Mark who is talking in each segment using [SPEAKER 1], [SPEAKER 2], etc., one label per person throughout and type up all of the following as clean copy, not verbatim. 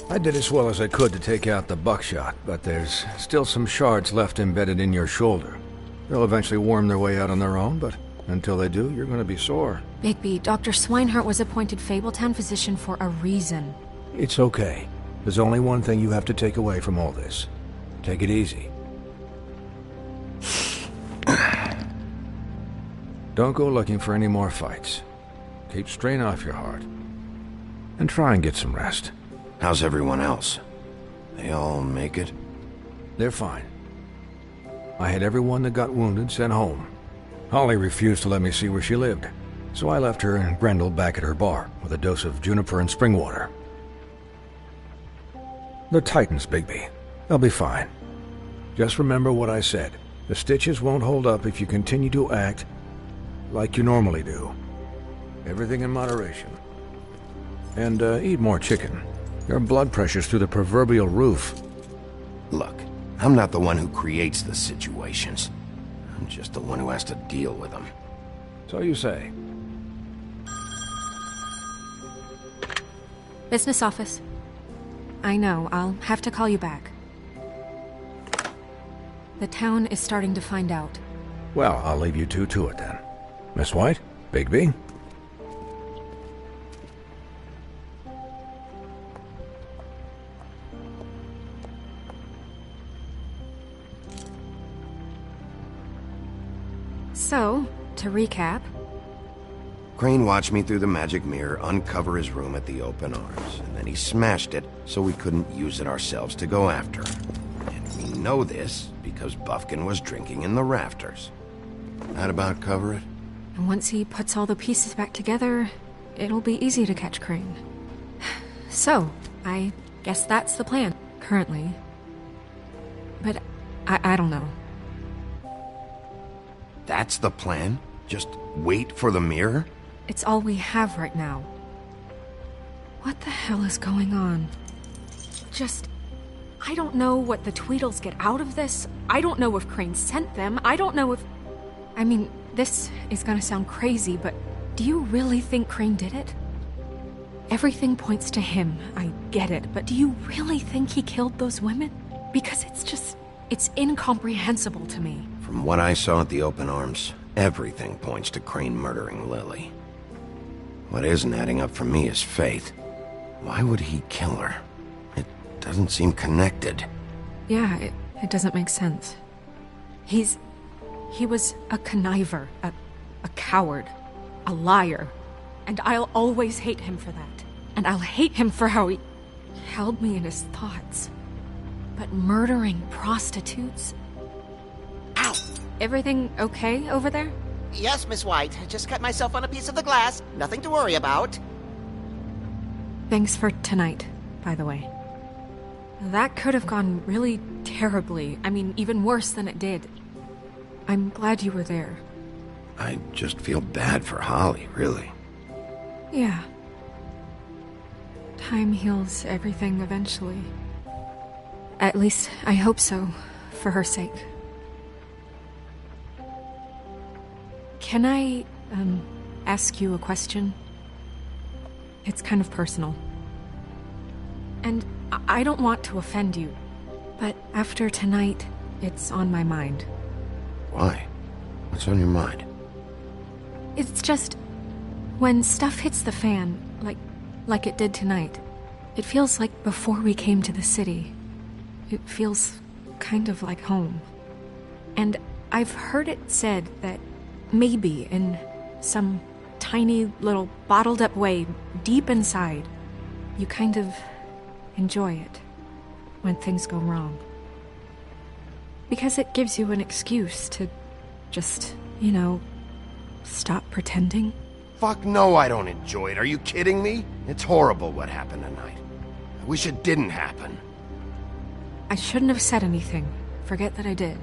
[SPEAKER 1] I did as well as I could to take out the buckshot, but there's still some shards left embedded in your shoulder. They'll eventually worm their way out on their own, but until they do, you're going to be sore.
[SPEAKER 2] Bigby, Dr. Swinehart was appointed Fabletown physician for a reason.
[SPEAKER 1] It's okay. There's only one thing you have to take away from all this. Take it easy. Don't go looking for any more fights. Keep strain off your heart. And try and get some rest.
[SPEAKER 3] How's everyone else? They all make it?
[SPEAKER 1] They're fine. I had everyone that got wounded sent home. Holly refused to let me see where she lived, so I left her and Grendel back at her bar with a dose of juniper and spring water. They're Titans, Bigby. They'll be fine. Just remember what I said. The stitches won't hold up if you continue to act like you normally do. Everything in moderation. And eat more chicken. Your blood pressure's through the proverbial roof.
[SPEAKER 3] Look, I'm not the one who creates the situations. I'm just the one who has to deal with them.
[SPEAKER 1] So you say.
[SPEAKER 2] Business office. I know, I'll have to call you back. The town is starting to find out.
[SPEAKER 1] Well, I'll leave you two to it then. Miss White? Bigby?
[SPEAKER 2] So, to recap...
[SPEAKER 3] Crane watched me through the magic mirror uncover his room at the Open Arms, and then he smashed it so we couldn't use it ourselves to go after him. And we know this because Bufkin was drinking in the rafters. That about cover it?
[SPEAKER 2] And once he puts all the pieces back together, it'll be easy to catch Crane. So, I guess that's the plan, currently. But I don't know.
[SPEAKER 3] That's the plan? Just wait for the mirror?
[SPEAKER 2] It's all we have right now. What the hell is going on? I don't know what the Tweedles get out of this. I don't know if Crane sent them. I don't know if... I mean, this is gonna sound crazy, but do you really think Crane did it? Everything points to him, I get it, but do you really think he killed those women? Because it's incomprehensible to me.
[SPEAKER 3] From what I saw at the Open Arms, everything points to Crane murdering Lily. What isn't adding up for me is Faith. Why would he kill her? It doesn't seem connected.
[SPEAKER 2] Yeah, it doesn't make sense. He was a conniver, a coward, a liar. And I'll always hate him for that. And I'll hate him for how he held me in his thoughts. But murdering prostitutes?
[SPEAKER 4] Ow!
[SPEAKER 2] Everything okay over there?
[SPEAKER 4] Yes, Miss White. I just cut myself on a piece of the glass. Nothing to worry about.
[SPEAKER 2] Thanks for tonight, by the way. That could have gone really terribly. I mean, even worse than it did. I'm glad you were there.
[SPEAKER 3] I just feel bad for Holly, really.
[SPEAKER 2] Yeah. Time heals everything eventually. At least, I hope so, for her sake. Can I, ask you a question? It's kind of personal. And I don't want to offend you, but after tonight, it's on my mind.
[SPEAKER 3] Why? What's on your mind?
[SPEAKER 2] It's just... when stuff hits the fan, like it did tonight, it feels like before we came to the city. It feels kind of like home. And I've heard it said that maybe in some tiny little bottled up way deep inside, you kind of enjoy it when things go wrong. Because it gives you an excuse to just, stop pretending.
[SPEAKER 3] Fuck no, I don't enjoy it. Are you kidding me? It's horrible what happened tonight. I wish it didn't happen.
[SPEAKER 2] I shouldn't have said anything. Forget that I did.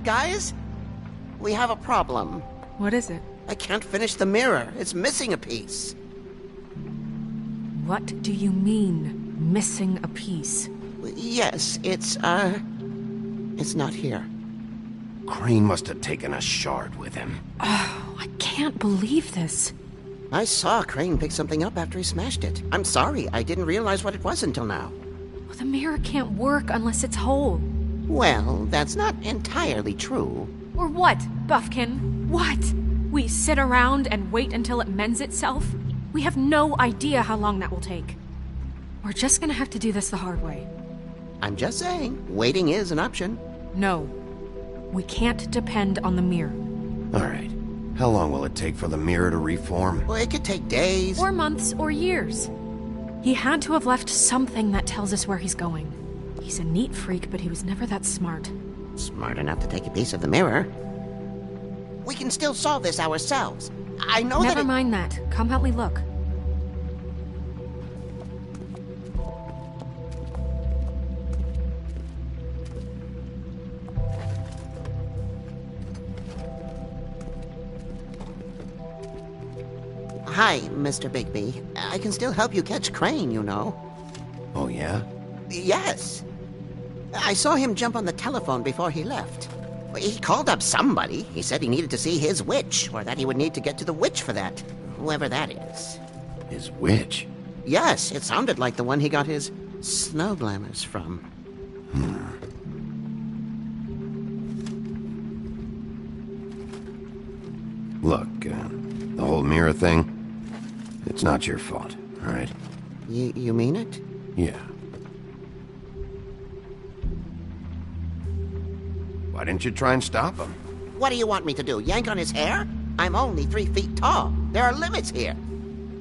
[SPEAKER 4] Guys? We have a problem.
[SPEAKER 2] What is it?
[SPEAKER 4] I can't finish the mirror. It's missing a piece.
[SPEAKER 2] What do you mean, missing a piece?
[SPEAKER 4] Yes, it's not here.
[SPEAKER 3] Crane must have taken a shard with him.
[SPEAKER 2] Oh, I can't believe this.
[SPEAKER 4] I saw Crane pick something up after he smashed it. I'm sorry, I didn't realize what it was until now.
[SPEAKER 2] Well, the mirror can't work unless it's whole.
[SPEAKER 4] Well, that's not entirely true.
[SPEAKER 2] Or what, Buffkin? What? We sit around and wait until it mends itself? We have no idea how long that will take. We're just gonna have to do this the hard way.
[SPEAKER 4] I'm just saying, waiting is an option.
[SPEAKER 2] No. We can't depend on the mirror.
[SPEAKER 3] All right. How long will it take for the mirror to reform?
[SPEAKER 4] Well, it could take days.
[SPEAKER 2] Or months or years. He had to have left something that tells us where he's going. He's a neat freak, but he was never that smart.
[SPEAKER 4] Smart enough to take a piece of the mirror. We can still solve this ourselves. I know
[SPEAKER 2] Never mind that. Come help me look.
[SPEAKER 4] Hi, Mr. Bigby. I can still help you catch Crane, you know.
[SPEAKER 3] Oh, yeah?
[SPEAKER 4] Yes. I saw him jump on the telephone before he left. He called up somebody. He said he needed to see his witch, or that he would need to get to the witch for that. Whoever that is.
[SPEAKER 3] His witch?
[SPEAKER 4] Yes, it sounded like the one he got his snow glamours from.
[SPEAKER 3] Look, the whole mirror thing, it's not your fault, all right?
[SPEAKER 4] You mean it?
[SPEAKER 3] Yeah. Why didn't you try and stop him?
[SPEAKER 4] What do you want me to do, yank on his hair? I'm only 3 feet tall. There are limits here.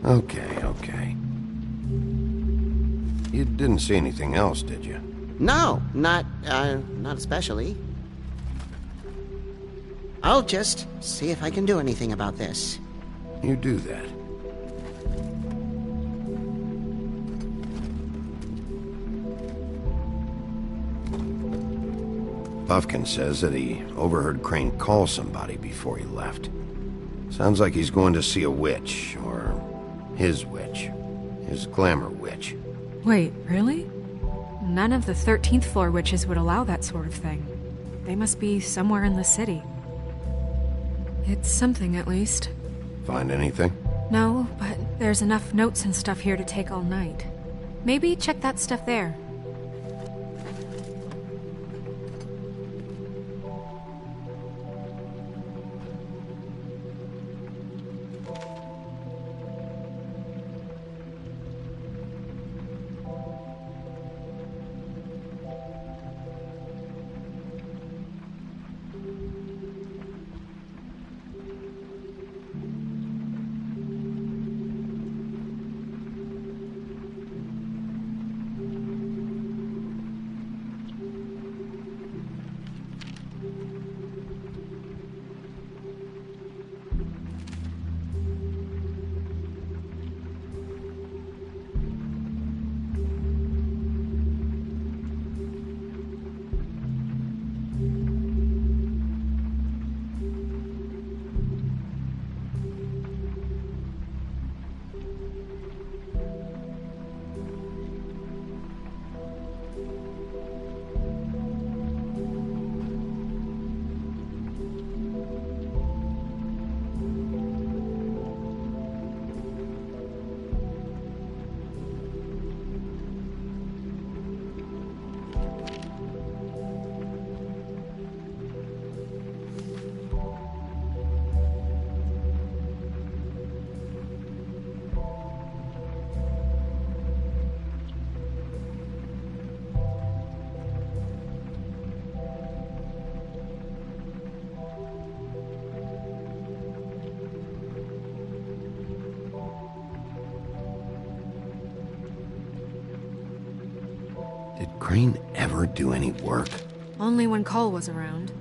[SPEAKER 3] Okay, okay. You didn't see anything else, did you?
[SPEAKER 4] No, not especially. I'll just see if I can do anything about this.
[SPEAKER 3] You do that. Puffkin says that he overheard Crane call somebody before he left. Sounds like he's going to see a witch, or his witch. His glamour witch.
[SPEAKER 2] Wait, really? None of the 13th floor witches would allow that sort of thing. They must be somewhere in the city. It's something, at least.
[SPEAKER 3] Find anything?
[SPEAKER 2] No, but there's enough notes and stuff here to take all night. Maybe check that stuff there.
[SPEAKER 3] Did Crane ever do any work?
[SPEAKER 2] Only when Cole was around.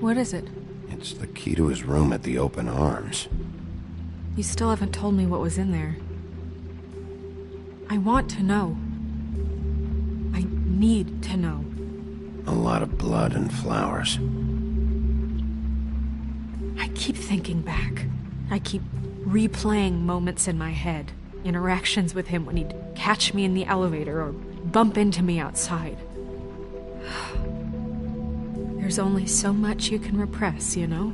[SPEAKER 2] What is it?
[SPEAKER 3] It's the key to his room at the Open Arms.
[SPEAKER 2] You still haven't told me what was in there. I want to know. need to know.
[SPEAKER 3] A lot of blood and flowers.
[SPEAKER 2] I keep thinking back. I keep replaying moments in my head. Interactions with him when he'd catch me in the elevator or bump into me outside. There's only so much you can repress, you know?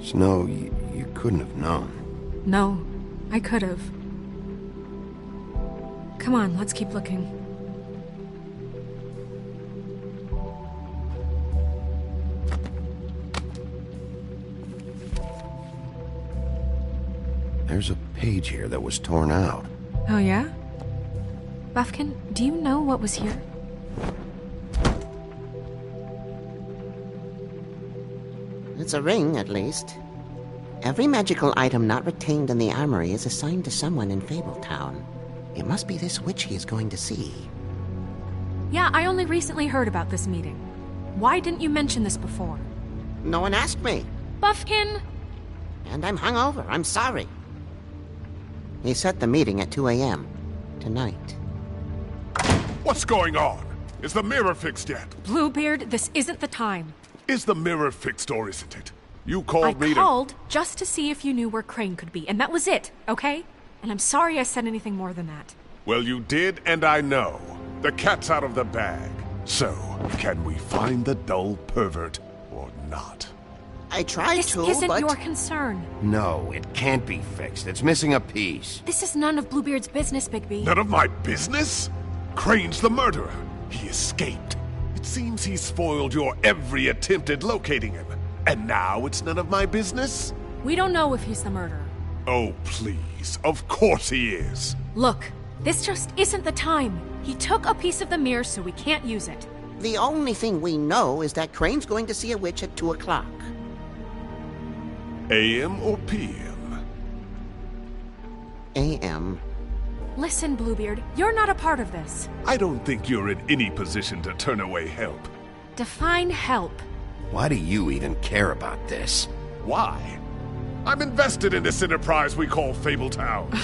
[SPEAKER 3] Snow, you couldn't have known.
[SPEAKER 2] No, I could have. Come on, let's keep looking.
[SPEAKER 3] There's a page here that was torn out.
[SPEAKER 2] Oh yeah? Buffkin, do you know what was here?
[SPEAKER 4] It's a ring, at least. Every magical item not retained in the armory is assigned to someone in Fabletown. It must be this witch he is going to see.
[SPEAKER 2] Yeah, I only recently heard about this meeting. Why didn't you mention this before?
[SPEAKER 4] No one asked me.
[SPEAKER 2] Buffkin!
[SPEAKER 4] And I'm hungover. I'm sorry. He set the meeting at 2 a.m. tonight.
[SPEAKER 5] What's going on? Is the mirror fixed yet?
[SPEAKER 2] Bluebeard, this isn't the time.
[SPEAKER 5] Is the mirror fixed or isn't it? You
[SPEAKER 2] I
[SPEAKER 5] called me to...
[SPEAKER 2] called just to see if you knew where Crane could be, and that was it, okay? And I'm sorry I said anything more than that.
[SPEAKER 5] Well, you did, and I know. The cat's out of the bag. So, can we find the dull pervert or not?
[SPEAKER 4] I tried
[SPEAKER 2] This
[SPEAKER 4] to,
[SPEAKER 2] isn't
[SPEAKER 4] but...
[SPEAKER 2] your concern.
[SPEAKER 3] No, it can't be fixed. It's missing a piece.
[SPEAKER 2] This is none of Bluebeard's business, Bigby.
[SPEAKER 5] None of my business? Crane's the murderer. He escaped. It seems he spoiled your every attempt at locating him. And now it's none of my business?
[SPEAKER 2] We don't know if he's the murderer.
[SPEAKER 5] Oh, please. Of course he is.
[SPEAKER 2] Look, this just isn't the time. He took a piece of the mirror, so we can't use it.
[SPEAKER 4] The only thing we know is that Crane's going to see a witch at 2 o'clock.
[SPEAKER 5] AM or PM?
[SPEAKER 4] A.M.
[SPEAKER 2] Listen, Bluebeard, you're not a part of this.
[SPEAKER 5] I don't think you're in any position to turn away help.
[SPEAKER 2] Define help.
[SPEAKER 3] Why do you even care about this?
[SPEAKER 5] Why? I'm invested in this enterprise we call Fabletown.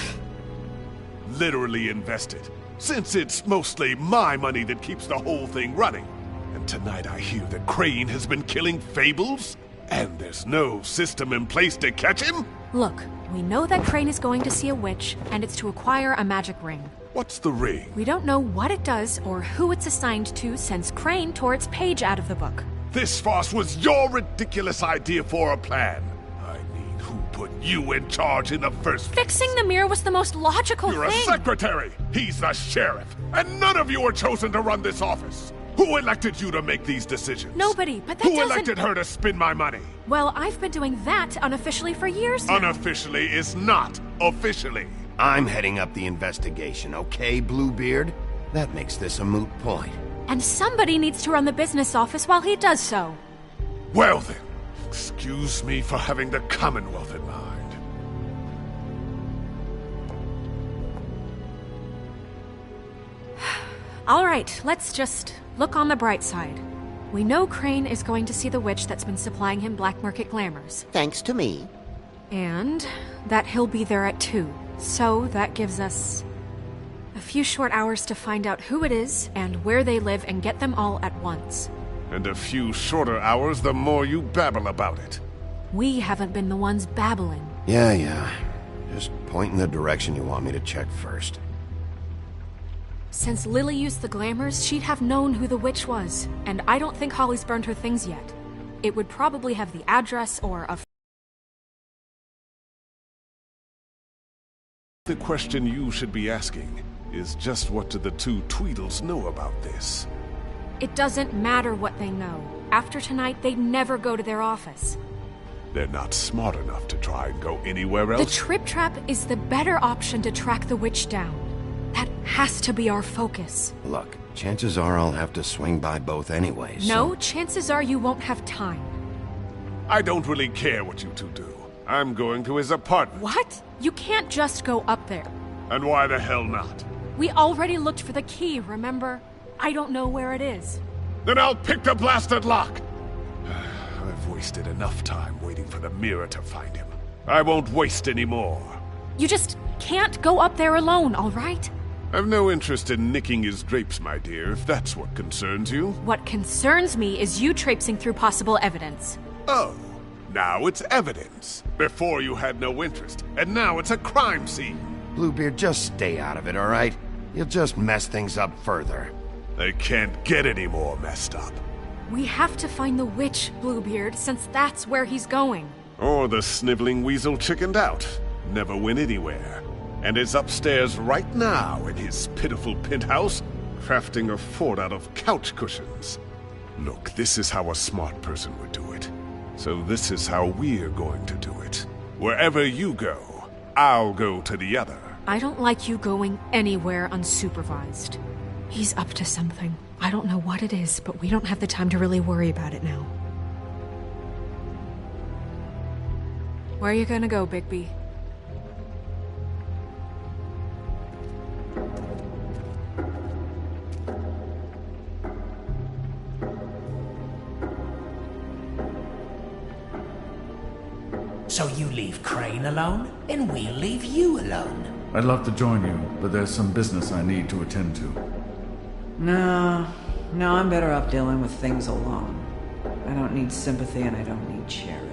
[SPEAKER 5] Literally invested. Since it's mostly my money that keeps the whole thing running. And tonight I hear that Crane has been killing Fables? And there's no system in place to catch him?
[SPEAKER 2] Look, we know that Crane is going to see a witch, and it's to acquire a magic ring.
[SPEAKER 5] What's the ring?
[SPEAKER 2] We don't know what it does or who it's assigned to since Crane tore its page out of the book.
[SPEAKER 5] This farce was your ridiculous idea for a plan. I mean, who put you in charge in the first place?
[SPEAKER 2] Fixing the mirror was the most logical
[SPEAKER 5] You're
[SPEAKER 2] thing.
[SPEAKER 5] a secretary! He's the sheriff! And none of you were chosen to run this office! Who elected you to make these decisions?
[SPEAKER 2] Nobody, but that
[SPEAKER 5] Who
[SPEAKER 2] doesn't...
[SPEAKER 5] elected her to spend my money?
[SPEAKER 2] Well, I've been doing that unofficially for years now.
[SPEAKER 5] Unofficially is not officially.
[SPEAKER 3] I'm heading up the investigation, okay, Bluebeard? That makes this a moot point.
[SPEAKER 2] And somebody needs to run the business office while he does so.
[SPEAKER 5] Well then, excuse me for having the Commonwealth in mind.
[SPEAKER 2] All right, let's just look on the bright side. We know Crane is going to see the witch that's been supplying him black market glamours.
[SPEAKER 4] Thanks to me.
[SPEAKER 2] And that he'll be there at 2. So that gives us a few short hours to find out who it is and where they live and get them all at once.
[SPEAKER 5] And a few shorter hours the more you babble about it.
[SPEAKER 2] We haven't been the ones babbling.
[SPEAKER 3] Yeah. Just point in the direction you want me to check first.
[SPEAKER 2] Since Lily used the glamours, she'd have known who the witch was, and I don't think Holly's burned her things yet. It would probably have the address or a...
[SPEAKER 5] The question you should be asking is just what do the two Tweedles know about this?
[SPEAKER 2] It doesn't matter what they know. After tonight, they'd never go to their office.
[SPEAKER 5] They're not smart enough to try and go anywhere
[SPEAKER 2] The
[SPEAKER 5] else.
[SPEAKER 2] Trip Trap is the better option to track the witch down. That has to be our focus.
[SPEAKER 3] Look, chances are I'll have to swing by both anyways.
[SPEAKER 2] No, chances are you won't have time.
[SPEAKER 5] I don't really care what you two do. I'm going to his apartment.
[SPEAKER 2] What? You can't just go up there.
[SPEAKER 5] And why the hell not?
[SPEAKER 2] We already looked for the key, remember? I don't know where it is.
[SPEAKER 5] Then I'll pick the blasted lock! I've wasted enough time waiting for the mirror to find him. I won't waste any more.
[SPEAKER 2] You just can't go up there alone, all right?
[SPEAKER 5] I've no interest in nicking his drapes, my dear, if that's what concerns you.
[SPEAKER 2] What concerns me is you traipsing through possible evidence.
[SPEAKER 5] Oh, now it's evidence. Before you had no interest, and now it's a crime scene.
[SPEAKER 3] Bluebeard, just stay out of it, all right? You'll just mess things up further.
[SPEAKER 5] They can't get any more messed up.
[SPEAKER 2] We have to find the witch, Bluebeard, since that's where he's going.
[SPEAKER 5] Or the sniveling weasel chickened out, never went anywhere, and is upstairs right now in his pitiful penthouse, crafting a fort out of couch cushions. Look, this is how a smart person would do it. So this is how we're going to do it. Wherever you go, I'll go to the other.
[SPEAKER 2] I don't like you going anywhere unsupervised. He's up to something. I don't know what it is, but we don't have the time to really worry about it now. Where are you gonna go, Bigby?
[SPEAKER 6] So you leave Crane alone, and we'll leave you alone.
[SPEAKER 7] I'd love to join you, but there's some business I need to attend to.
[SPEAKER 8] No, I'm better off dealing with things alone. I don't need sympathy and I don't need charity.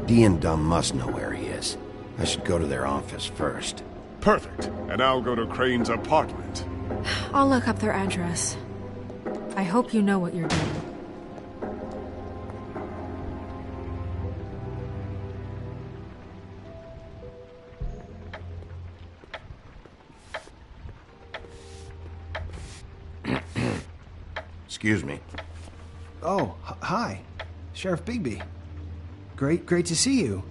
[SPEAKER 3] Dee and Dumb must know where he is. I should go to their office first.
[SPEAKER 5] Perfect. And I'll go to Crane's apartment.
[SPEAKER 2] I'll look up their address. I hope you know what you're doing.
[SPEAKER 3] Excuse me.
[SPEAKER 9] Oh, hi. Sheriff Bigby. Great to see you.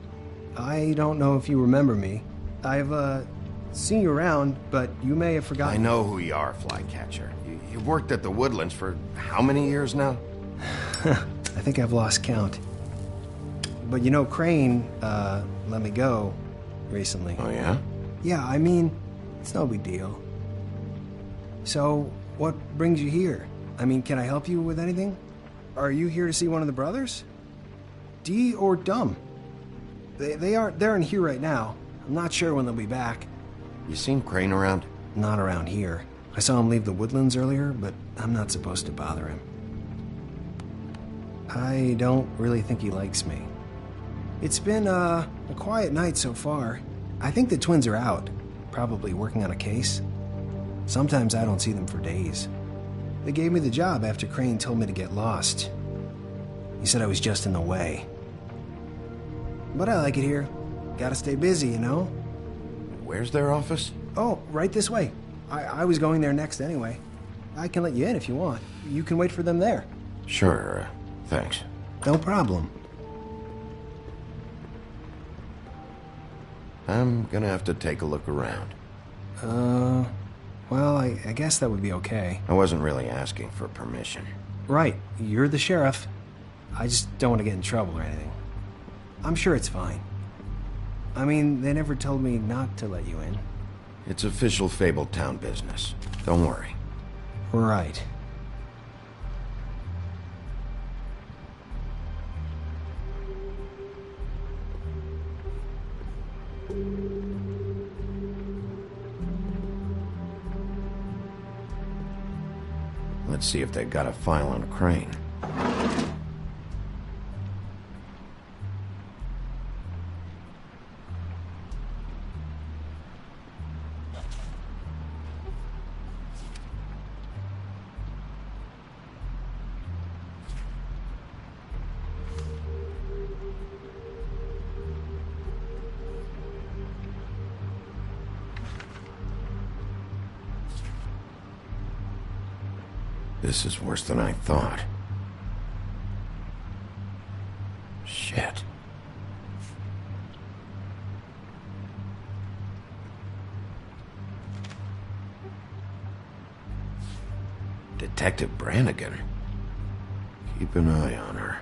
[SPEAKER 9] I don't know if you remember me. I've, seen you around, but you may have forgotten.
[SPEAKER 3] I know who you are, Flycatcher. You've worked at the Woodlands for how many years now?
[SPEAKER 9] I think I've lost count. But you know, Crane, let me go recently.
[SPEAKER 3] Oh, yeah?
[SPEAKER 9] Yeah, I mean, it's no big deal. So, what brings you here? I mean, can I help you with anything? Are you here to see one of the brothers? Dee or Dumb? They're in here right now. I'm not sure when they'll be back.
[SPEAKER 3] You seen Crane around?
[SPEAKER 9] Not around here. I saw him leave the Woodlands earlier, but I'm not supposed to bother him. I don't really think he likes me. It's been, a quiet night so far. I think the twins are out, probably working on a case. Sometimes I don't see them for days. They gave me the job after Crane told me to get lost. He said I was just in the way. But I like it here. Gotta stay busy, you know?
[SPEAKER 3] Where's their office?
[SPEAKER 9] Oh, right this way. I was going there next anyway. I can let you in if you want. You can wait for them there.
[SPEAKER 3] Sure, thanks.
[SPEAKER 9] No problem.
[SPEAKER 3] I'm gonna have to take a look around.
[SPEAKER 9] Well, I guess that would be okay.
[SPEAKER 3] I wasn't really asking for permission.
[SPEAKER 9] Right, you're the sheriff. I just don't want to get in trouble or anything. I'm sure it's fine. I mean, they never told me not to let you in.
[SPEAKER 3] It's official Fabletown business. Don't worry.
[SPEAKER 9] Right.
[SPEAKER 3] Let's see if they've got a file on Crane. This is worse than I thought. Shit. Detective Brannigan. Keep an eye on her.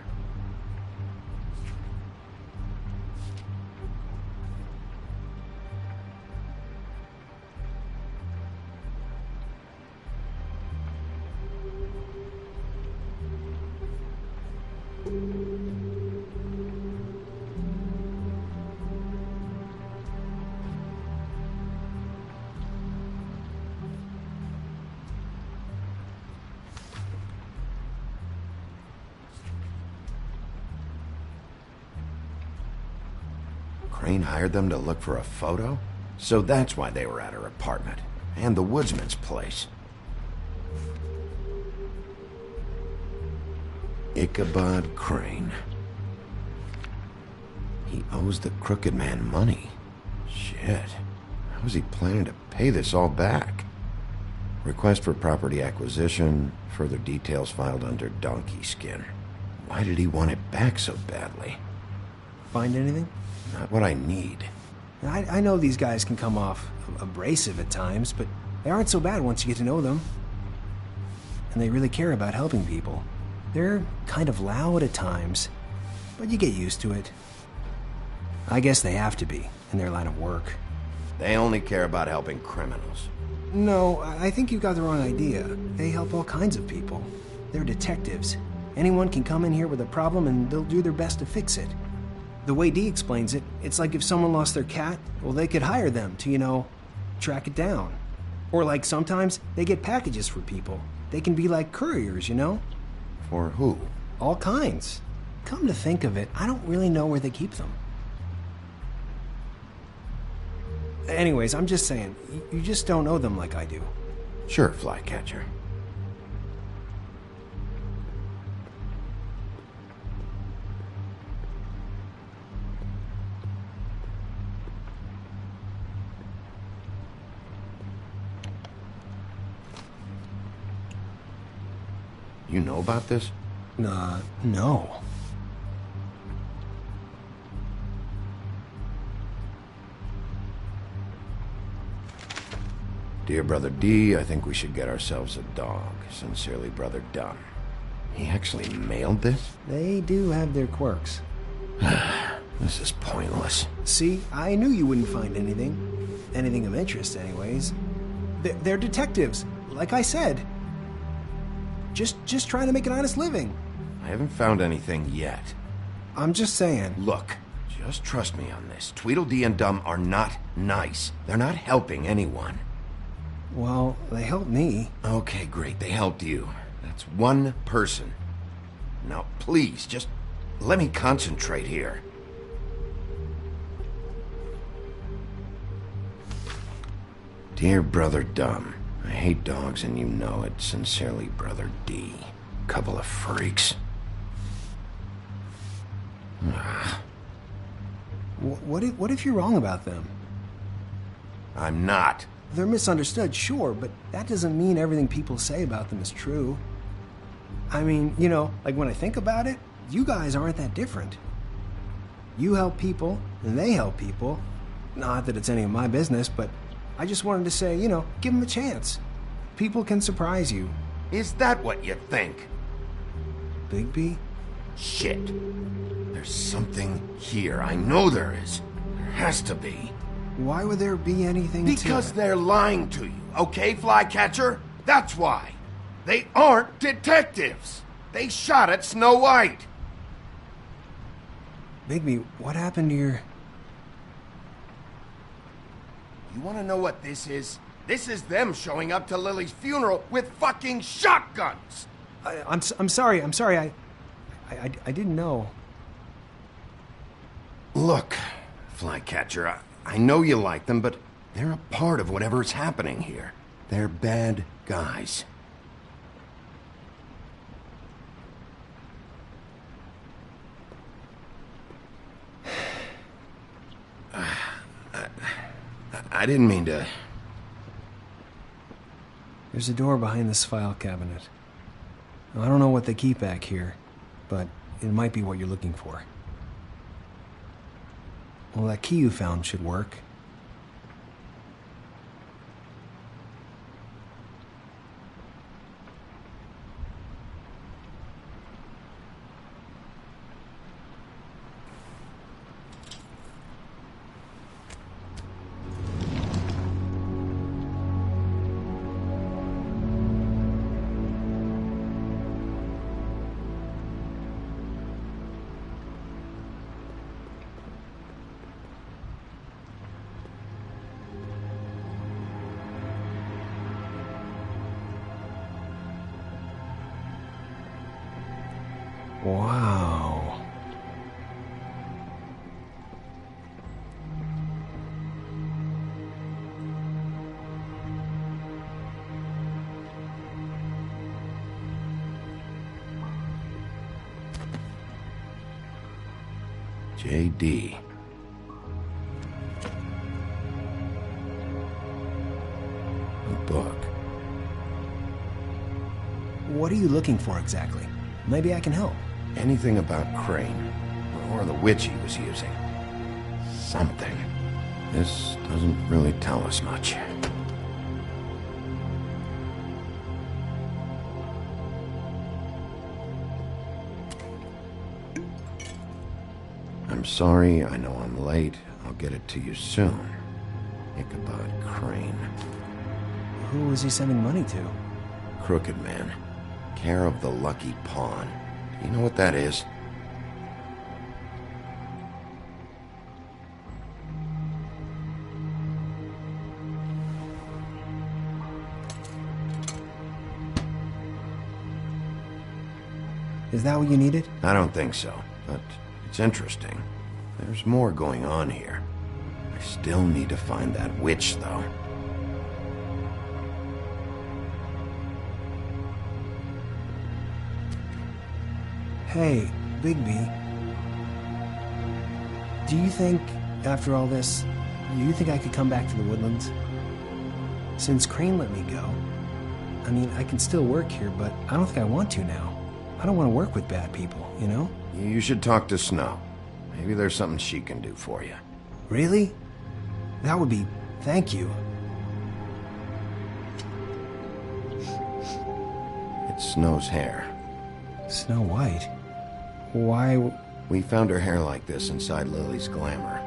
[SPEAKER 3] Crane hired them to look for a photo? So that's why they were at her apartment. And the woodsman's place. Ichabod Crane. He owes the crooked man money. Shit. How is he planning to pay this all back? Request for property acquisition. Further details filed under donkey skin. Why did he want it back so badly?
[SPEAKER 9] Find anything?
[SPEAKER 3] Not what I need.
[SPEAKER 9] I know these guys can come off abrasive at times, but they aren't so bad once you get to know them. And they really care about helping people. They're kind of loud at times, but you get used to it. I guess they have to be, in their line of work.
[SPEAKER 3] They only care about helping criminals.
[SPEAKER 9] No, I think you got the wrong idea. They help all kinds of people. They're detectives. Anyone can come in here with a problem and they'll do their best to fix it. The way Dee explains it, it's like if someone lost their cat, well, they could hire them to, track it down. Or like sometimes they get packages for people. They can be like couriers,
[SPEAKER 3] For who?
[SPEAKER 9] All kinds. Come to think of it, I don't really know where they keep them. Anyways, I'm just saying, you just don't know them like I do.
[SPEAKER 3] Sure, Flycatcher. You know about this?
[SPEAKER 9] No.
[SPEAKER 3] Dear Brother D, I think we should get ourselves a dog. Sincerely, Brother Dunn. He actually mailed this?
[SPEAKER 9] They do have their quirks.
[SPEAKER 3] This is pointless.
[SPEAKER 9] See, I knew you wouldn't find anything. Anything of interest, anyways. They're detectives, like I said. Just trying to make an honest living.
[SPEAKER 3] I haven't found anything yet.
[SPEAKER 9] I'm just saying.
[SPEAKER 3] Look, just trust me on this. Tweedledee and Dum are not nice. They're not helping anyone.
[SPEAKER 9] Well, they helped me.
[SPEAKER 3] Okay, great. They helped you. That's one person. Now, please, just let me concentrate here. Dear Brother Dum, I hate dogs and you know it. Sincerely, Brother D. Couple of freaks.
[SPEAKER 9] What if you're wrong about them?
[SPEAKER 3] I'm not.
[SPEAKER 9] They're misunderstood, sure, but that doesn't mean everything people say about them is true. I mean, like when I think about it, you guys aren't that different. You help people, and they help people. Not that it's any of my business, but I just wanted to say, give them a chance. People can surprise you.
[SPEAKER 3] Is that what you think?
[SPEAKER 9] Bigby?
[SPEAKER 3] Shit. There's something here. I know there is. There has to be.
[SPEAKER 9] Why would there be anything
[SPEAKER 3] Because they're lying to you, okay, Flycatcher? That's why. They aren't detectives. They shot at Snow White.
[SPEAKER 9] Bigby, what happened to your...
[SPEAKER 3] You want to know what this is? This is them showing up to Lily's funeral with fucking shotguns.
[SPEAKER 9] I'm sorry. I didn't know.
[SPEAKER 3] Look, Flycatcher, I know you like them, but they're a part of whatever's happening here. They're bad guys. I didn't mean to...
[SPEAKER 9] There's a door behind this file cabinet. I don't know what they keep back here, but it might be what you're looking for. Well, that key you found should work. Wow.
[SPEAKER 3] JD. A book.
[SPEAKER 9] What are you looking for exactly? Maybe I can help.
[SPEAKER 3] Anything about Crane, or the witch he was using. Something. This doesn't really tell us much. I'm sorry, I know I'm late. I'll get it to you soon. Ichabod Crane.
[SPEAKER 9] Who was he sending money to?
[SPEAKER 3] Crooked Man. Care of the Lucky Pawn. Do you know what that is?
[SPEAKER 9] Is that what you needed?
[SPEAKER 3] I don't think so, but it's interesting. There's more going on here. I still need to find that witch, though.
[SPEAKER 9] Hey, Bigby. Do you think, after all this, you think I could come back to the Woodlands? Since Crane let me go, I mean, I can still work here, but I don't think I want to now. I don't want to work with bad people, you know?
[SPEAKER 3] You should talk to Snow. Maybe there's something she can do for you.
[SPEAKER 9] Really? That would be... thank you.
[SPEAKER 3] It's Snow's hair.
[SPEAKER 9] Snow White? Why...
[SPEAKER 3] We found her hair like this inside Lily's glamour.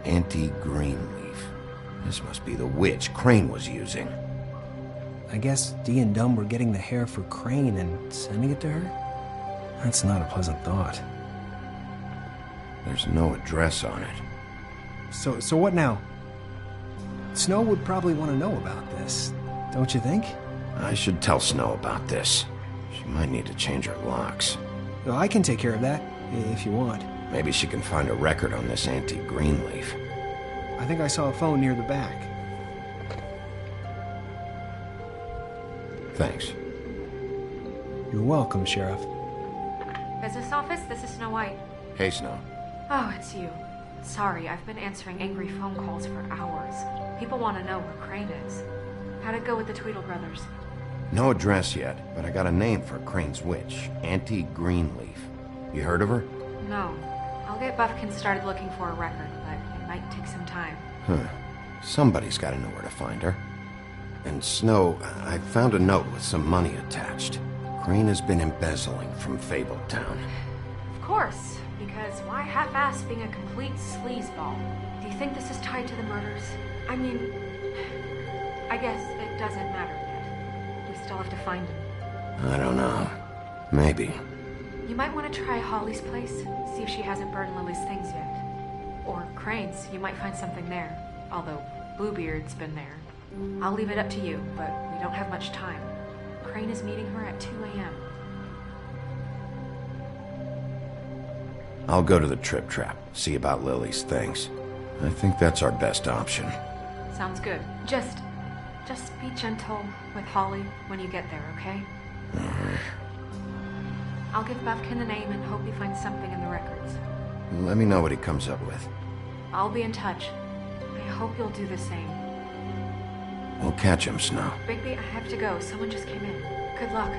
[SPEAKER 3] Auntie Greenleaf. This must be the witch Crane was using.
[SPEAKER 9] I guess Dee and Dumb were getting the hair for Crane and sending it to her? That's not a pleasant thought.
[SPEAKER 3] There's no address on it.
[SPEAKER 9] So what now? Snow would probably want to know about this, don't you think?
[SPEAKER 3] I should tell Snow about this. She might need to change her locks.
[SPEAKER 9] Well, I can take care of that, if you want.
[SPEAKER 3] Maybe she can find a record on this Auntie Greenleaf.
[SPEAKER 9] I think I saw a phone near the back.
[SPEAKER 3] Thanks.
[SPEAKER 9] You're welcome, Sheriff.
[SPEAKER 2] Business office, this is Snow White.
[SPEAKER 3] Hey, Snow.
[SPEAKER 2] Oh, it's you. Sorry, I've been answering angry phone calls for hours. People want to know where Crane is. How'd it go with the Tweedle brothers?
[SPEAKER 3] No address yet, but I got a name for Crane's witch. Auntie Greenleaf. You heard of her?
[SPEAKER 2] No. I'll get Buffkin started looking for a record, but it might take some time.
[SPEAKER 3] Huh. Somebody's got to know where to find her. And Snow, I found a note with some money attached. Crane has been embezzling from Fabletown.
[SPEAKER 2] Of course, because why half-ass being a complete sleazeball? Do you think this is tied to the murders? I mean, I guess it doesn't matter yet. We still have to find him.
[SPEAKER 3] I don't know. Maybe.
[SPEAKER 2] You might want to try Holly's place, see if she hasn't burned Lily's things yet. Or Crane's, you might find something there. Although Bluebeard's been there. I'll leave it up to you, but we don't have much time. Crane is meeting her at 2 a.m.
[SPEAKER 3] I'll go to the Trip Trap, see about Lily's things. I think that's our best option.
[SPEAKER 2] Sounds good. Just be gentle with Holly when you get there, okay? I'll give Buffkin the name and hope he finds something in the records.
[SPEAKER 3] Let me know what he comes up with.
[SPEAKER 2] I'll be in touch. I hope you'll do the same.
[SPEAKER 3] We'll catch him, Snow.
[SPEAKER 2] Bigby, I have to go. Someone just came in. Good luck.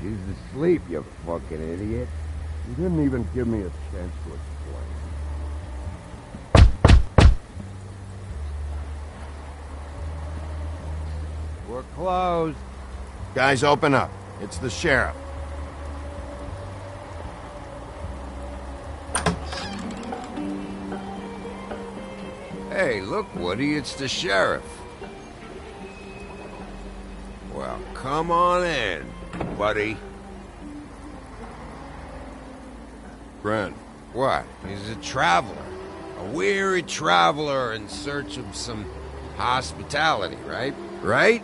[SPEAKER 10] She's asleep, you fucking idiot. You didn't even give me a chance to explain. We're closed.
[SPEAKER 3] Guys, open up. It's the sheriff.
[SPEAKER 10] Hey, look, Woody, it's the sheriff.
[SPEAKER 3] Come on in, buddy.
[SPEAKER 10] Grant.
[SPEAKER 3] What? He's a traveler. A weary traveler in search of some hospitality, right? Right?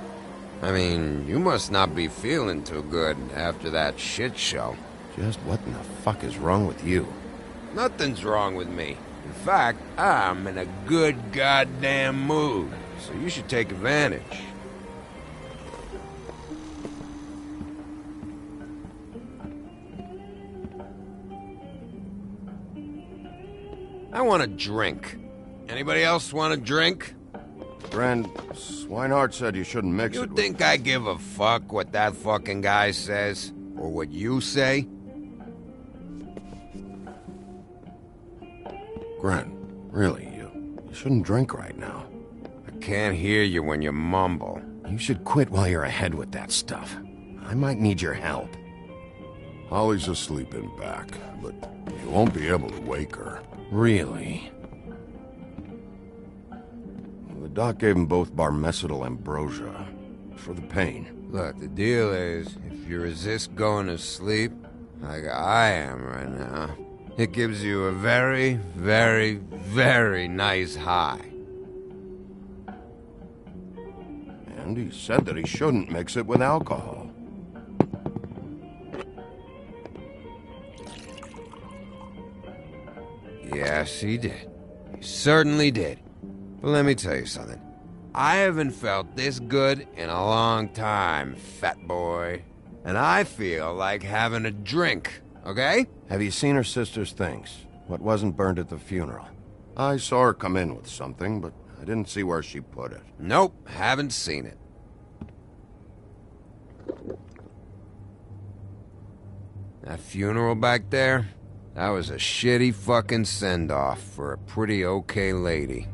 [SPEAKER 3] I mean, you must not be feeling too good after that shit show.
[SPEAKER 11] Just what in the fuck is wrong with you?
[SPEAKER 3] Nothing's wrong with me. In fact, I'm in a good goddamn mood. So you should take advantage. I want a drink. Anybody else want a drink?
[SPEAKER 11] Friend, Swinehart said you shouldn't mix it
[SPEAKER 3] You
[SPEAKER 11] with...
[SPEAKER 3] think I give a fuck what that fucking guy says? Or what you say?
[SPEAKER 11] Grant, really, you shouldn't drink right now.
[SPEAKER 3] I can't hear you when you mumble.
[SPEAKER 11] You should quit while you're ahead with that stuff. I might need your help.
[SPEAKER 10] Holly's asleep in back, but you won't be able to wake her.
[SPEAKER 11] Really? The doc gave them both Barmecidal ambrosia for the pain.
[SPEAKER 3] Look, the deal is, if you resist going to sleep, like I am right now, it gives you a very, very, very nice high.
[SPEAKER 11] And he said that he shouldn't mix it with alcohol.
[SPEAKER 3] Yes, he did. He certainly did. But let me tell you something. I haven't felt this good in a long time, fat boy. And I feel like having a drink, okay?
[SPEAKER 11] Have you seen her sister's things? What wasn't burned at the funeral?
[SPEAKER 10] I saw her come in with something, but I didn't see where she put it.
[SPEAKER 3] Nope, haven't seen it. That funeral back there? That was a shitty fucking send-off for a pretty okay lady.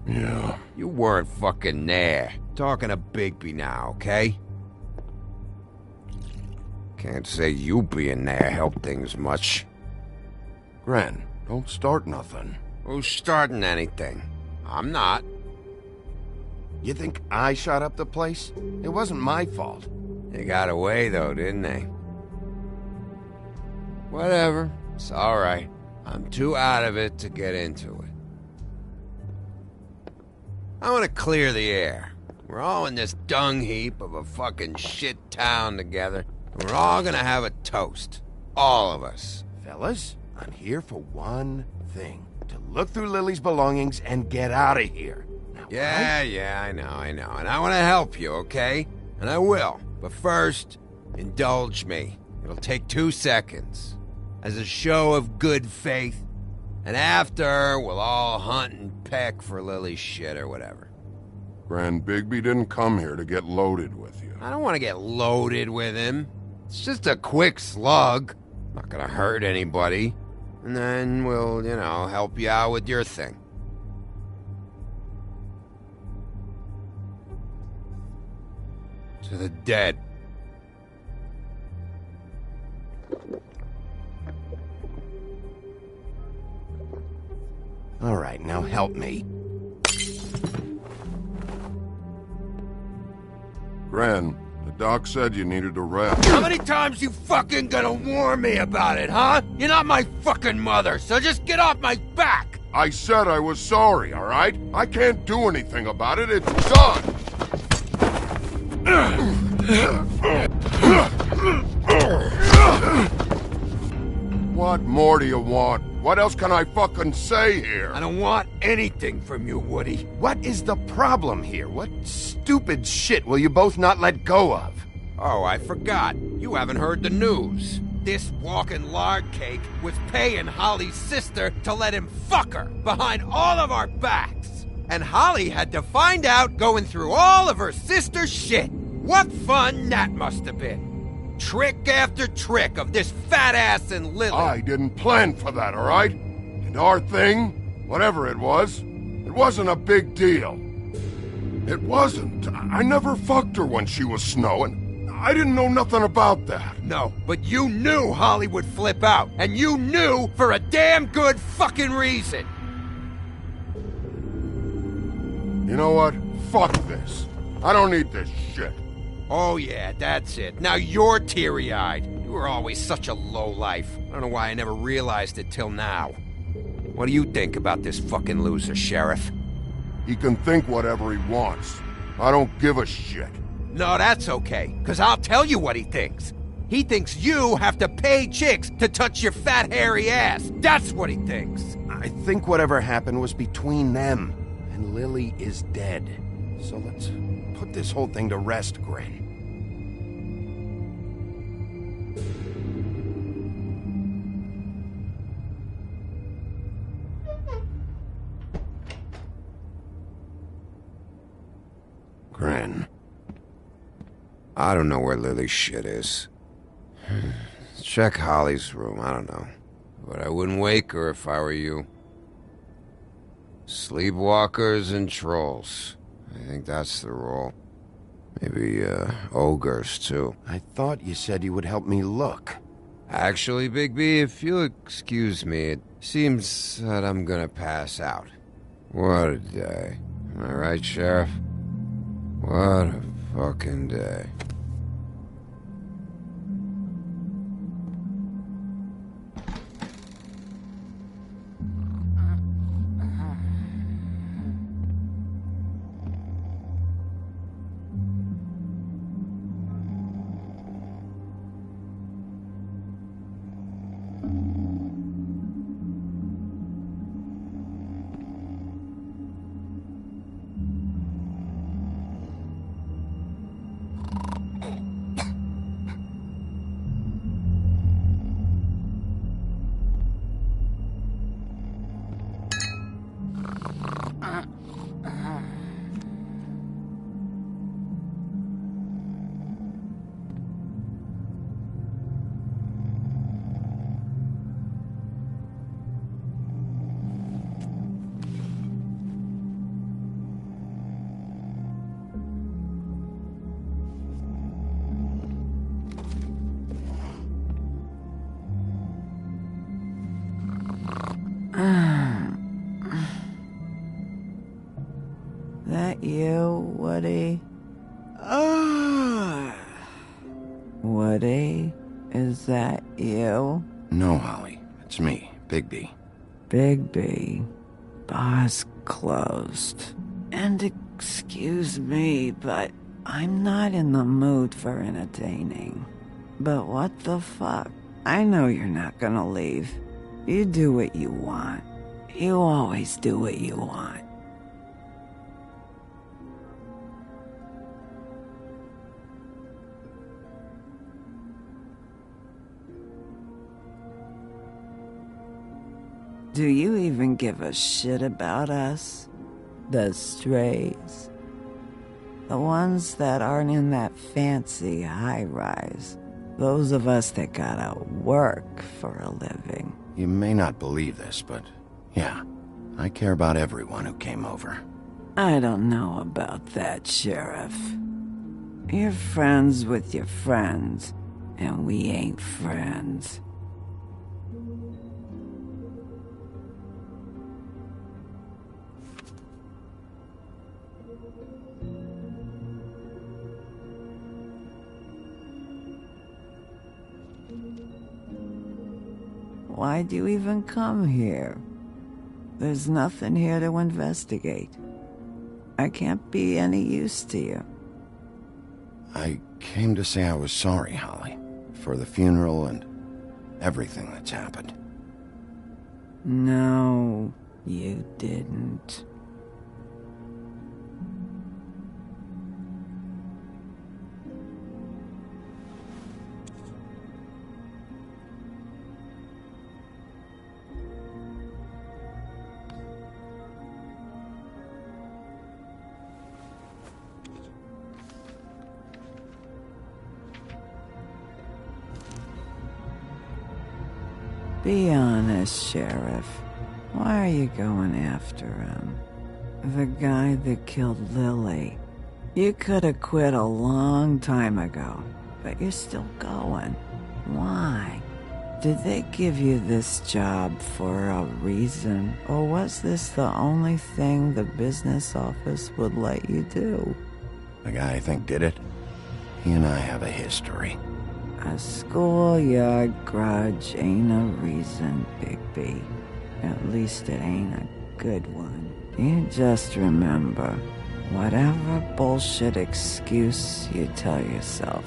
[SPEAKER 10] Yeah.
[SPEAKER 3] You weren't fucking there. Talking to Bigby now, okay? Can't say you being there helped things much.
[SPEAKER 10] Grant, don't start nothing.
[SPEAKER 3] Who's starting anything? I'm not.
[SPEAKER 11] You think I shot up the place? It wasn't my fault.
[SPEAKER 3] They got away, though, didn't they? Whatever. It's alright. I'm too out of it to get into it. I want to clear the air. We're all in this dung heap of a fucking shit town together. And we're all gonna have a toast. All of us.
[SPEAKER 11] Fellas, I'm here for one thing. To look through Lily's belongings and get out of here. Now,
[SPEAKER 3] Yeah, I know. And I want to help you, okay? And I will. But first, indulge me. It'll take 2 seconds. As a show of good faith. And after, we'll all hunt and peck for Lily's shit or whatever.
[SPEAKER 10] Grand Bigby didn't come here to get loaded with you.
[SPEAKER 3] I don't want to get loaded with him. It's just a quick slug. Not gonna hurt anybody. And then we'll, help you out with your thing. To the dead.
[SPEAKER 11] All right, now help me.
[SPEAKER 10] Gran, the doc said you needed a rest.
[SPEAKER 3] How many times you fucking gonna warn me about it, huh? You're not my fucking mother, so just get off my back!
[SPEAKER 10] I said I was sorry, all right? I can't do anything about it. It's done! What more do you want? What else can I fucking say here?
[SPEAKER 3] I don't want anything from you, Woody.
[SPEAKER 11] What is the problem here? What stupid shit will you both not let go of?
[SPEAKER 3] Oh, I forgot. You haven't heard the news. This walking lard cake was paying Holly's sister to let him fuck her behind all of our backs. And Holly had to find out going through all of her sister's shit. What fun that must have been. Trick after trick of this fat ass and Lily.
[SPEAKER 10] I didn't plan for that, all right? And our thing, whatever it wasn't a big deal. It wasn't. I never fucked her when she was snowing. I didn't know nothing about that.
[SPEAKER 3] No, but you knew Holly would flip out. And you knew for a damn good fucking reason.
[SPEAKER 10] You know what? Fuck this. I don't need this shit.
[SPEAKER 11] Oh yeah, that's it. Now you're teary-eyed. You were always such a lowlife. I don't know why I never realized it till now. What do you think about this fucking loser, Sheriff?
[SPEAKER 10] He can think whatever he wants. I don't give a shit.
[SPEAKER 11] No, that's okay, because I'll tell you what he thinks. He thinks you have to pay chicks to touch your fat, hairy ass. That's what he thinks.
[SPEAKER 3] I think whatever happened was between them, and Lily is dead. So let's put this whole thing to rest, Gren. Gren.
[SPEAKER 11] I don't know where Lily's shit is. Check Holly's room, I don't know. But I wouldn't wake her if I were you. Sleepwalkers and trolls. I think that's the rule. Maybe, ogres, too.
[SPEAKER 3] I thought you said you would help me look.
[SPEAKER 11] Actually, Bigby, if you'll excuse me, it seems that I'm gonna pass out. What a day. Am I right, Sheriff? What a fucking day.
[SPEAKER 8] That you, Woody? Woody? Is that you?
[SPEAKER 3] No, Holly. It's me, Bigby.
[SPEAKER 8] Bigby. Bar's closed. And excuse me, but I'm not in the mood for entertaining. But what the fuck? I know you're not gonna leave. You do what you want. You always do what you want. Do you even give a shit about us? The strays? The ones that aren't in that fancy high-rise. Those of us that gotta work for a living.
[SPEAKER 3] You may not believe this, but yeah, I care about everyone who came over.
[SPEAKER 8] I don't know about that, Sheriff. You're friends with your friends, and we ain't friends. Why'd you even come here? There's nothing here to investigate. I can't be any use to you.
[SPEAKER 3] I came to say I was sorry, Holly, for the funeral and everything that's happened.
[SPEAKER 8] No, you didn't. Be honest, Sheriff. Why are you going after him? The guy that killed Lily. You could have quit a long time ago, but you're still going. Why? Did they give you this job for a reason, or was this the only thing the business office would let you do?
[SPEAKER 3] The guy I think did it? He and I have a history.
[SPEAKER 8] A schoolyard grudge ain't a reason, Bigby. At least it ain't a good one. You just remember, whatever bullshit excuse you tell yourself,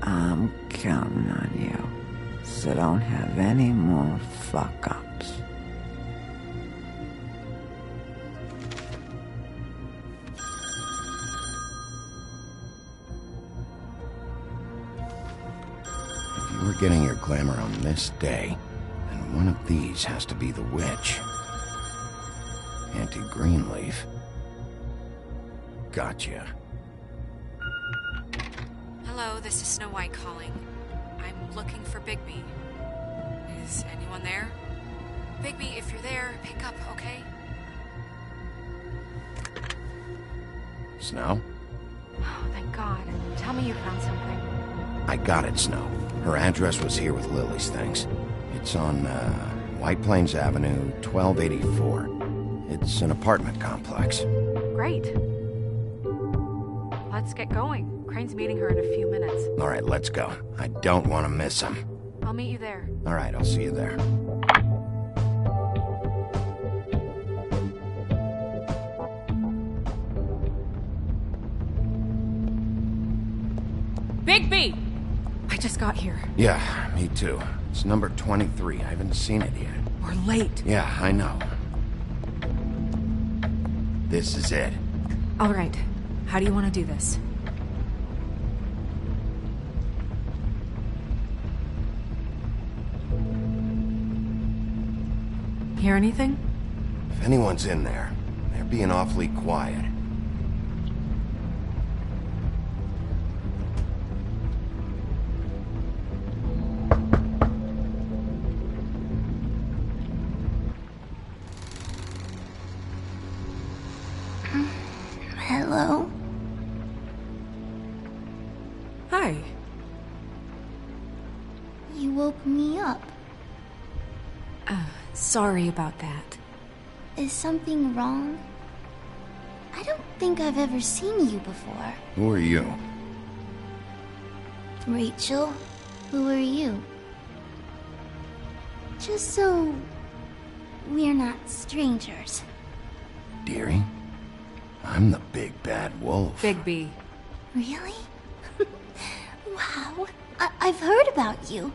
[SPEAKER 8] I'm counting on you. So don't have any more fuck-ups.
[SPEAKER 3] If you were getting your glamour on this day, then one of these has to be the witch. Auntie Greenleaf. Gotcha.
[SPEAKER 2] Hello, this is Snow White calling. I'm looking for Bigby. Is anyone there? Bigby, if you're there, pick up, okay?
[SPEAKER 3] Snow?
[SPEAKER 2] Oh, thank God. Tell me you found something.
[SPEAKER 3] I got it, Snow. Her address was here with Lily's things. It's on, White Plains Avenue, 1284. It's an apartment complex.
[SPEAKER 2] Great. Let's get going. Crane's meeting her in a few minutes.
[SPEAKER 3] All right, let's go. I don't want to miss him.
[SPEAKER 2] I'll meet you there.
[SPEAKER 3] All right, I'll see you there.
[SPEAKER 2] Bigby! I just got here.
[SPEAKER 3] Yeah, me too. It's number 23. I haven't seen it yet.
[SPEAKER 2] We're late.
[SPEAKER 3] Yeah, I know. This is it.
[SPEAKER 2] All right. How do you want to do this? Hear anything?
[SPEAKER 3] If anyone's in there, they're being awfully quiet.
[SPEAKER 12] Hello?
[SPEAKER 2] Hi.
[SPEAKER 12] You woke me up.
[SPEAKER 2] Sorry about that.
[SPEAKER 12] Is something wrong? I don't think I've ever seen you before.
[SPEAKER 3] Who are you?
[SPEAKER 12] Rachel, who are you? Just so we're not strangers.
[SPEAKER 3] Dearie? I'm the big bad wolf.
[SPEAKER 2] Bigby.
[SPEAKER 12] Really? Wow. I've heard about you.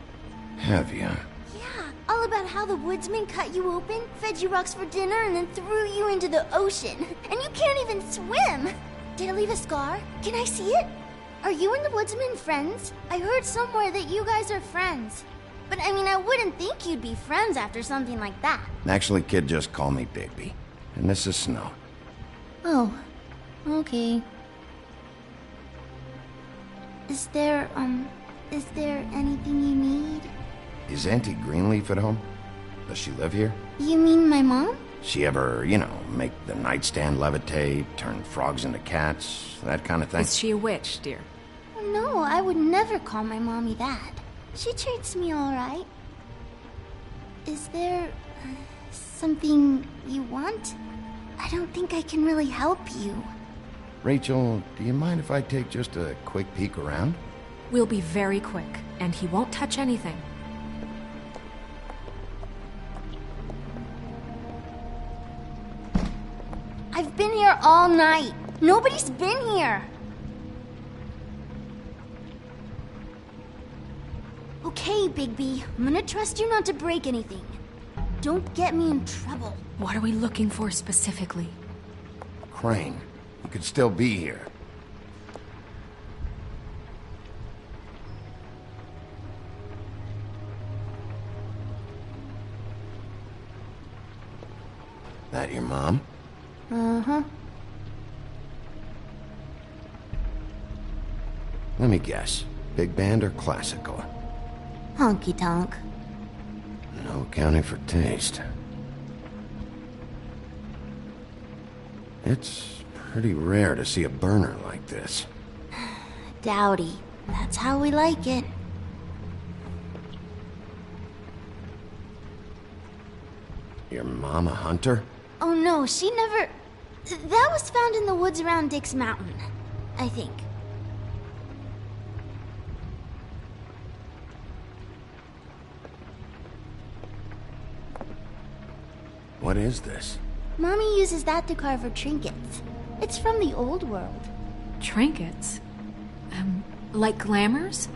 [SPEAKER 3] Have you?
[SPEAKER 12] Yeah, all about how the woodsman cut you open, fed you rocks for dinner, and then threw you into the ocean. And you can't even swim! Did it leave a scar? Can I see it? Are you and the woodsman friends? I heard somewhere that you guys are friends. But I mean, I wouldn't think you'd be friends after something like that.
[SPEAKER 3] Actually, kid, just call me Bigby. And this is Snow.
[SPEAKER 12] Oh, okay. Is there anything you need?
[SPEAKER 3] Is Auntie Greenleaf at home? Does she live here?
[SPEAKER 12] You mean my mom?
[SPEAKER 3] She ever, make the nightstand levitate, turn frogs into cats, that kind of thing?
[SPEAKER 2] Is she a witch, dear?
[SPEAKER 12] No, I would never call my mommy that. She treats me all right. Is there something you want? I don't think I can really help you.
[SPEAKER 3] Rachel, do you mind if I take just a quick peek around?
[SPEAKER 2] We'll be very quick, and he won't touch anything.
[SPEAKER 12] I've been here all night. Nobody's been here. Okay, Bigby. I'm gonna trust you not to break anything. Don't get me in trouble.
[SPEAKER 2] What are we looking for specifically?
[SPEAKER 3] Crane, you could still be here. That your mom?
[SPEAKER 12] Uh-huh.
[SPEAKER 3] Let me guess. Big band or classical?
[SPEAKER 12] Honky-tonk.
[SPEAKER 3] No accounting for taste. It's pretty rare to see a burner like this.
[SPEAKER 12] Dowdy. That's how we like it.
[SPEAKER 3] Your mom a hunter?
[SPEAKER 12] Oh no, she never... That was found in the woods around Dick's Mountain, I think.
[SPEAKER 3] What is this?
[SPEAKER 12] Mommy uses that to carve her trinkets. It's from the old world.
[SPEAKER 2] Trinkets? Like glamours?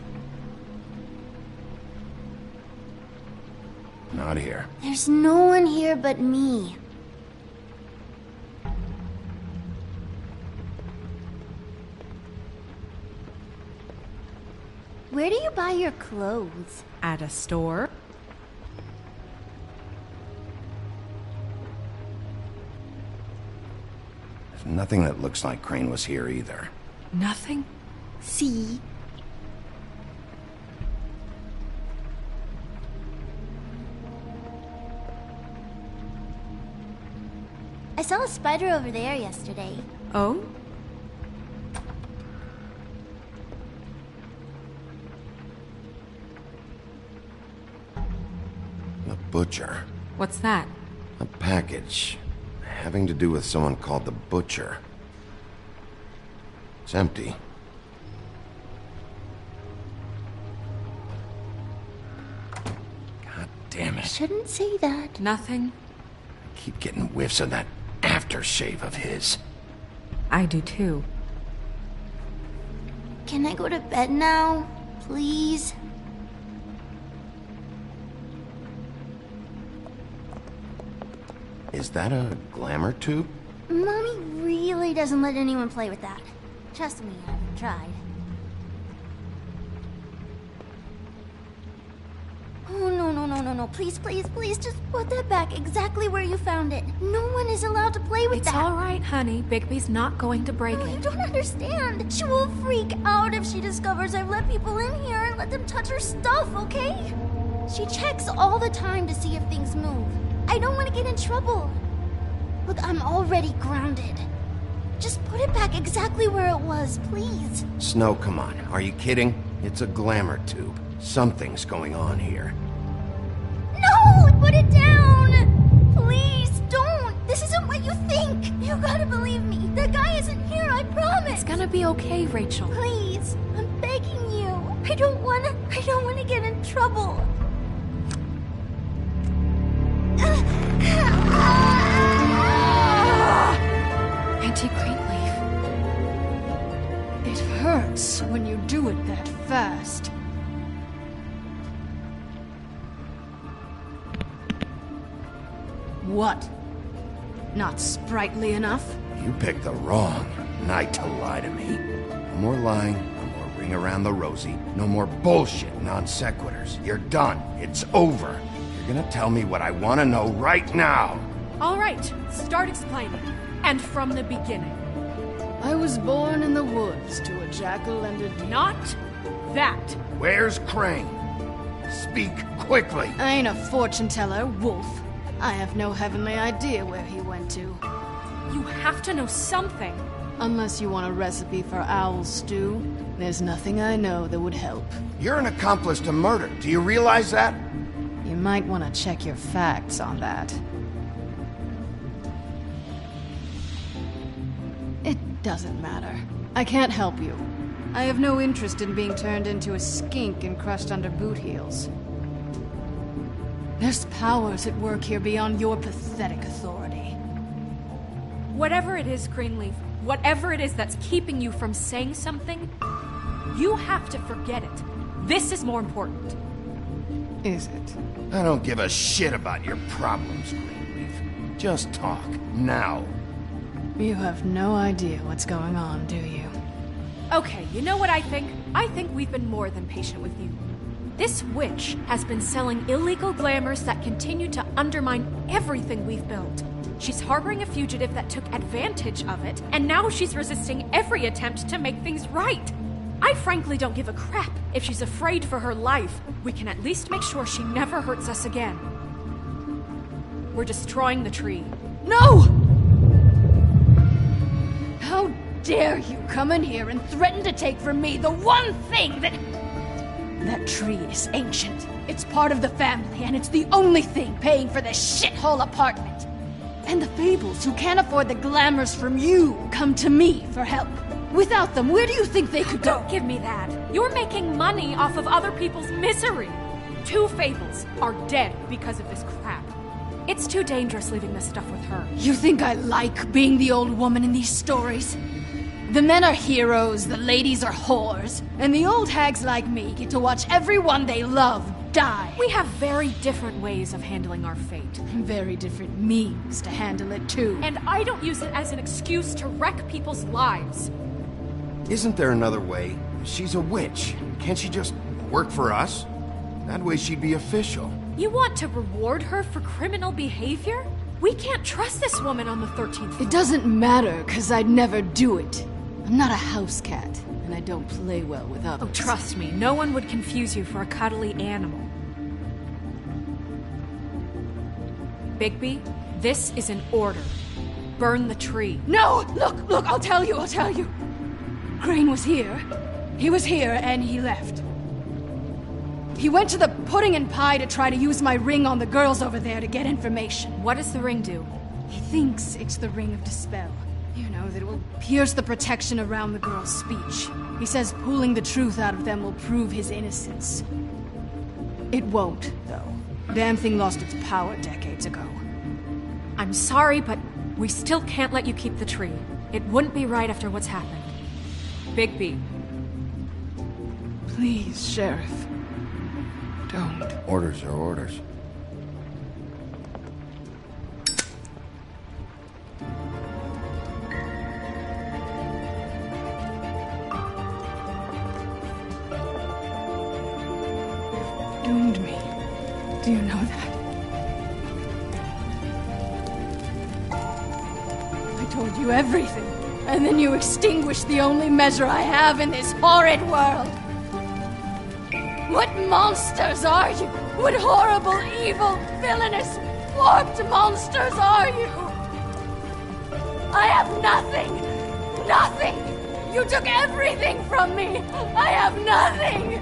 [SPEAKER 3] Not here.
[SPEAKER 12] There's no one here but me. Where do you buy your clothes?
[SPEAKER 2] At a store?
[SPEAKER 3] There's nothing that looks like Crane was here either.
[SPEAKER 2] Nothing?
[SPEAKER 12] See? I saw a spider over there yesterday.
[SPEAKER 2] Oh?
[SPEAKER 3] The Butcher.
[SPEAKER 2] What's that?
[SPEAKER 3] A package. Having to do with someone called the Butcher. It's empty. God damn it.
[SPEAKER 12] Shouldn't say that.
[SPEAKER 2] Nothing?
[SPEAKER 3] Keep getting whiffs of that aftershave of his.
[SPEAKER 2] I do too.
[SPEAKER 12] Can I go to bed now? Please?
[SPEAKER 3] Is that a glamour tube?
[SPEAKER 12] Mommy really doesn't let anyone play with that. Trust me, I've tried. Oh, no. Please, just put that back exactly where you found it. No one is allowed to play with
[SPEAKER 2] It's
[SPEAKER 12] that.
[SPEAKER 2] all right, honey. Bigby's not going to break
[SPEAKER 12] You
[SPEAKER 2] it.
[SPEAKER 12] don't understand. She will freak out if she discovers I've let people in here and let them touch her stuff, okay? She checks all the time to see if things move. I don't want to get in trouble. Look, I'm already grounded. Just put it back exactly where it was, please.
[SPEAKER 3] Snow, come on. Are you kidding? It's a glamour tube. Something's going on here.
[SPEAKER 12] No! Put it down! Please, don't! This isn't what you think! You gotta believe me. That guy isn't here, I promise!
[SPEAKER 2] It's gonna be okay, Rachel.
[SPEAKER 12] Please, I'm begging you. I don't wanna get in trouble.
[SPEAKER 2] Auntie Greenleaf.
[SPEAKER 13] It hurts when you do it that fast. What? Not sprightly enough?
[SPEAKER 3] You picked the wrong night to lie to me. No more lying, no more ring around the rosy, no more bullshit non sequiturs. You're done. It's over. You're gonna tell me what I want to know right now.
[SPEAKER 14] All right, start explaining. And from the beginning.
[SPEAKER 13] I was born in the woods to a jackal and a deer.
[SPEAKER 14] Not that.
[SPEAKER 3] Where's Crane? Speak quickly.
[SPEAKER 13] I ain't a fortune teller, Wolf. I have no heavenly idea where he went to.
[SPEAKER 14] You have to know something.
[SPEAKER 13] Unless you want a recipe for owl stew, there's nothing I know that would help.
[SPEAKER 3] You're an accomplice to murder. Do you realize that?
[SPEAKER 13] You might want to check your facts on that. It doesn't matter. I can't help you. I have no interest in being turned into a skink and crushed under boot heels. There's powers at work here beyond your pathetic authority.
[SPEAKER 14] Whatever it is, Greenleaf, whatever it is that's keeping you from saying something, you have to forget it. This is more important.
[SPEAKER 13] Is it?
[SPEAKER 3] I don't give a shit about your problems, Greenleaf. Just talk, now.
[SPEAKER 13] You have no idea what's going on, do you?
[SPEAKER 14] Okay, you know what I think? I think we've been more than patient with you. This witch has been selling illegal glamours that continue to undermine everything we've built. She's harboring a fugitive that took advantage of it, and now she's resisting every attempt to make things right. I frankly don't give a crap if she's afraid for her life. We can at least make sure she never hurts us again. We're destroying the tree.
[SPEAKER 13] No! How dare you come in here and threaten to take from me the one thing that... That tree is ancient. It's part of the family, and it's the only thing paying for this shithole apartment. And the Fables, who can't afford the glamours from you, come to me for help. Without them, where do you think they could go?
[SPEAKER 14] Don't give me that. You're making money off of other people's misery. 2 Fables are dead because of this crap. It's too dangerous leaving this stuff with her.
[SPEAKER 13] You think I like being the old woman in these stories? The men are heroes, the ladies are whores, and the old hags like me get to watch everyone they love die.
[SPEAKER 14] We have very different ways of handling our fate.
[SPEAKER 13] Very different means to handle it, too.
[SPEAKER 14] And I don't use it as an excuse to wreck people's lives.
[SPEAKER 3] Isn't there another way? She's a witch. Can't she just work for us? That way she'd be official.
[SPEAKER 14] You want to reward her for criminal behavior? We can't trust this woman on the 13th floor.
[SPEAKER 13] It doesn't matter, because I'd never do it. I'm not a house cat, and I don't play well with others.
[SPEAKER 14] Oh, trust me, no one would confuse you for a cuddly animal. Bigby, this is an order. Burn the tree.
[SPEAKER 13] No! Look, I'll tell you. Crane was here. He was here, and he left. He went to the pudding and pie to try to use my ring on the girls over there to get information.
[SPEAKER 14] What does the ring do?
[SPEAKER 13] He thinks it's the ring of dispel. You know, that it will pierce the protection around the girl's speech. He says pulling the truth out of them will prove his innocence. It won't, though. Damn thing lost its power decades ago.
[SPEAKER 14] I'm sorry, but we still can't let you keep the tree. It wouldn't be right after what's happened. Bigby.
[SPEAKER 13] Please, Sheriff. Don't.
[SPEAKER 3] Orders are orders.
[SPEAKER 13] Doomed me. Do you know that? I told you everything, and then you extinguished the only measure I have in this horrid world. What monsters are you? What horrible, evil, villainous, warped monsters are you? I have nothing! Nothing! You took everything from me! I have nothing!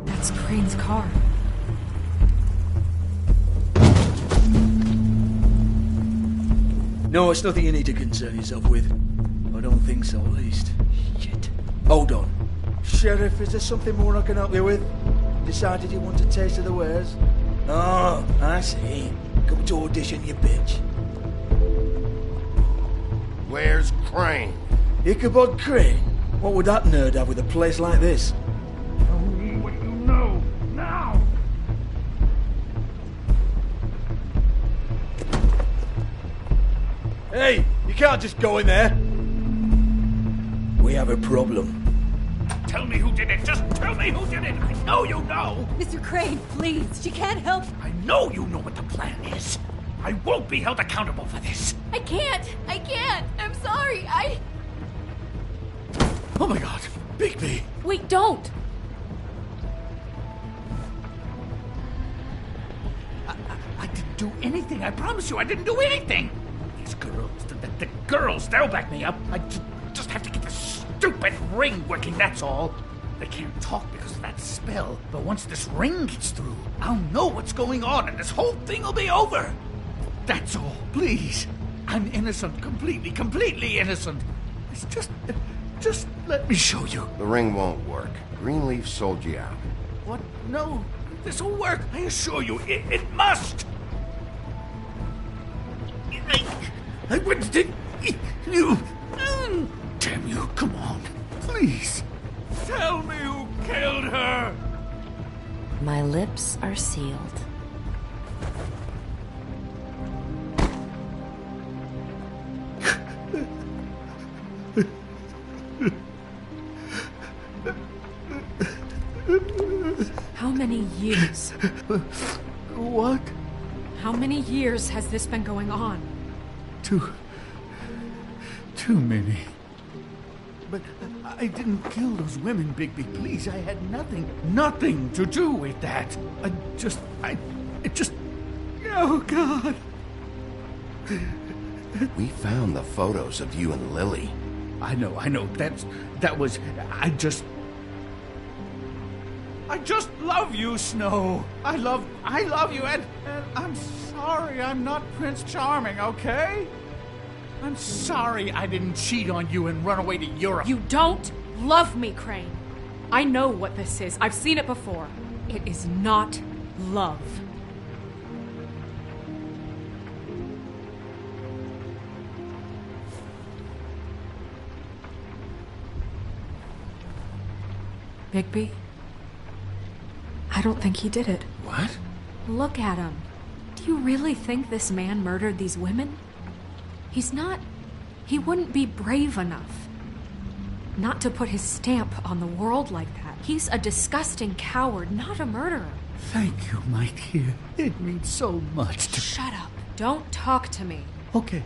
[SPEAKER 2] That's Crane's car.
[SPEAKER 15] No, it's nothing you need to concern yourself with. I don't think so, at least. Shit. Hold on. Sheriff, is there something more I can help you with? Decided you want a taste of the wares? Oh, I see. Come to audition, you bitch.
[SPEAKER 10] Where's Crane?
[SPEAKER 15] Ichabod Crane? What would that nerd have with a place like this?
[SPEAKER 10] Tell me what you know, now!
[SPEAKER 15] Hey, you can't just go in there. We have a problem.
[SPEAKER 6] Tell me who did it. Just tell me who did it. I know you know.
[SPEAKER 16] Mr. Crane, please. She can't help.
[SPEAKER 6] I know you know what the plan is. I won't be held accountable for this.
[SPEAKER 16] I can't. I'm sorry.
[SPEAKER 15] Oh my god. Bigby.
[SPEAKER 14] Wait, don't.
[SPEAKER 6] I didn't do anything. I promise you, I didn't do anything. These girls, the girls, they'll back me up. I just have to get this stupid ring working, that's all. They can't talk because of that spell, but once this ring gets through, I'll know what's going on and this whole thing will be over. That's all, please. I'm innocent, completely innocent. It's just let me show you.
[SPEAKER 3] The ring won't work. Greenleaf sold you out.
[SPEAKER 6] What? No, this'll work. I assure you, it must. I wouldn't think you. Damn you! Come on, please. Tell me who killed her.
[SPEAKER 17] My lips are sealed.
[SPEAKER 2] How many years?
[SPEAKER 6] What?
[SPEAKER 14] How many years has this been going on?
[SPEAKER 6] Too many. But I didn't kill those women, Bigby. Please, I had nothing to do with that. Oh, God.
[SPEAKER 3] We found the photos of you and Lily.
[SPEAKER 6] I know. I just love you, Snow. I love you, and I'm sorry I'm not Prince Charming, okay? I'm sorry I didn't cheat on you and run away to Europe.
[SPEAKER 14] You don't love me, Crane. I know what this is. I've seen it before. It is not love. Bigby? I don't think he did it.
[SPEAKER 1] What?
[SPEAKER 14] Look at him. Do you really think this man murdered these women? He wouldn't be brave enough. Not to put his stamp on the world like that. He's a disgusting coward, not a murderer.
[SPEAKER 6] Thank you, my dear. It means so much to...
[SPEAKER 14] Shut up. Don't talk to me.
[SPEAKER 6] Okay.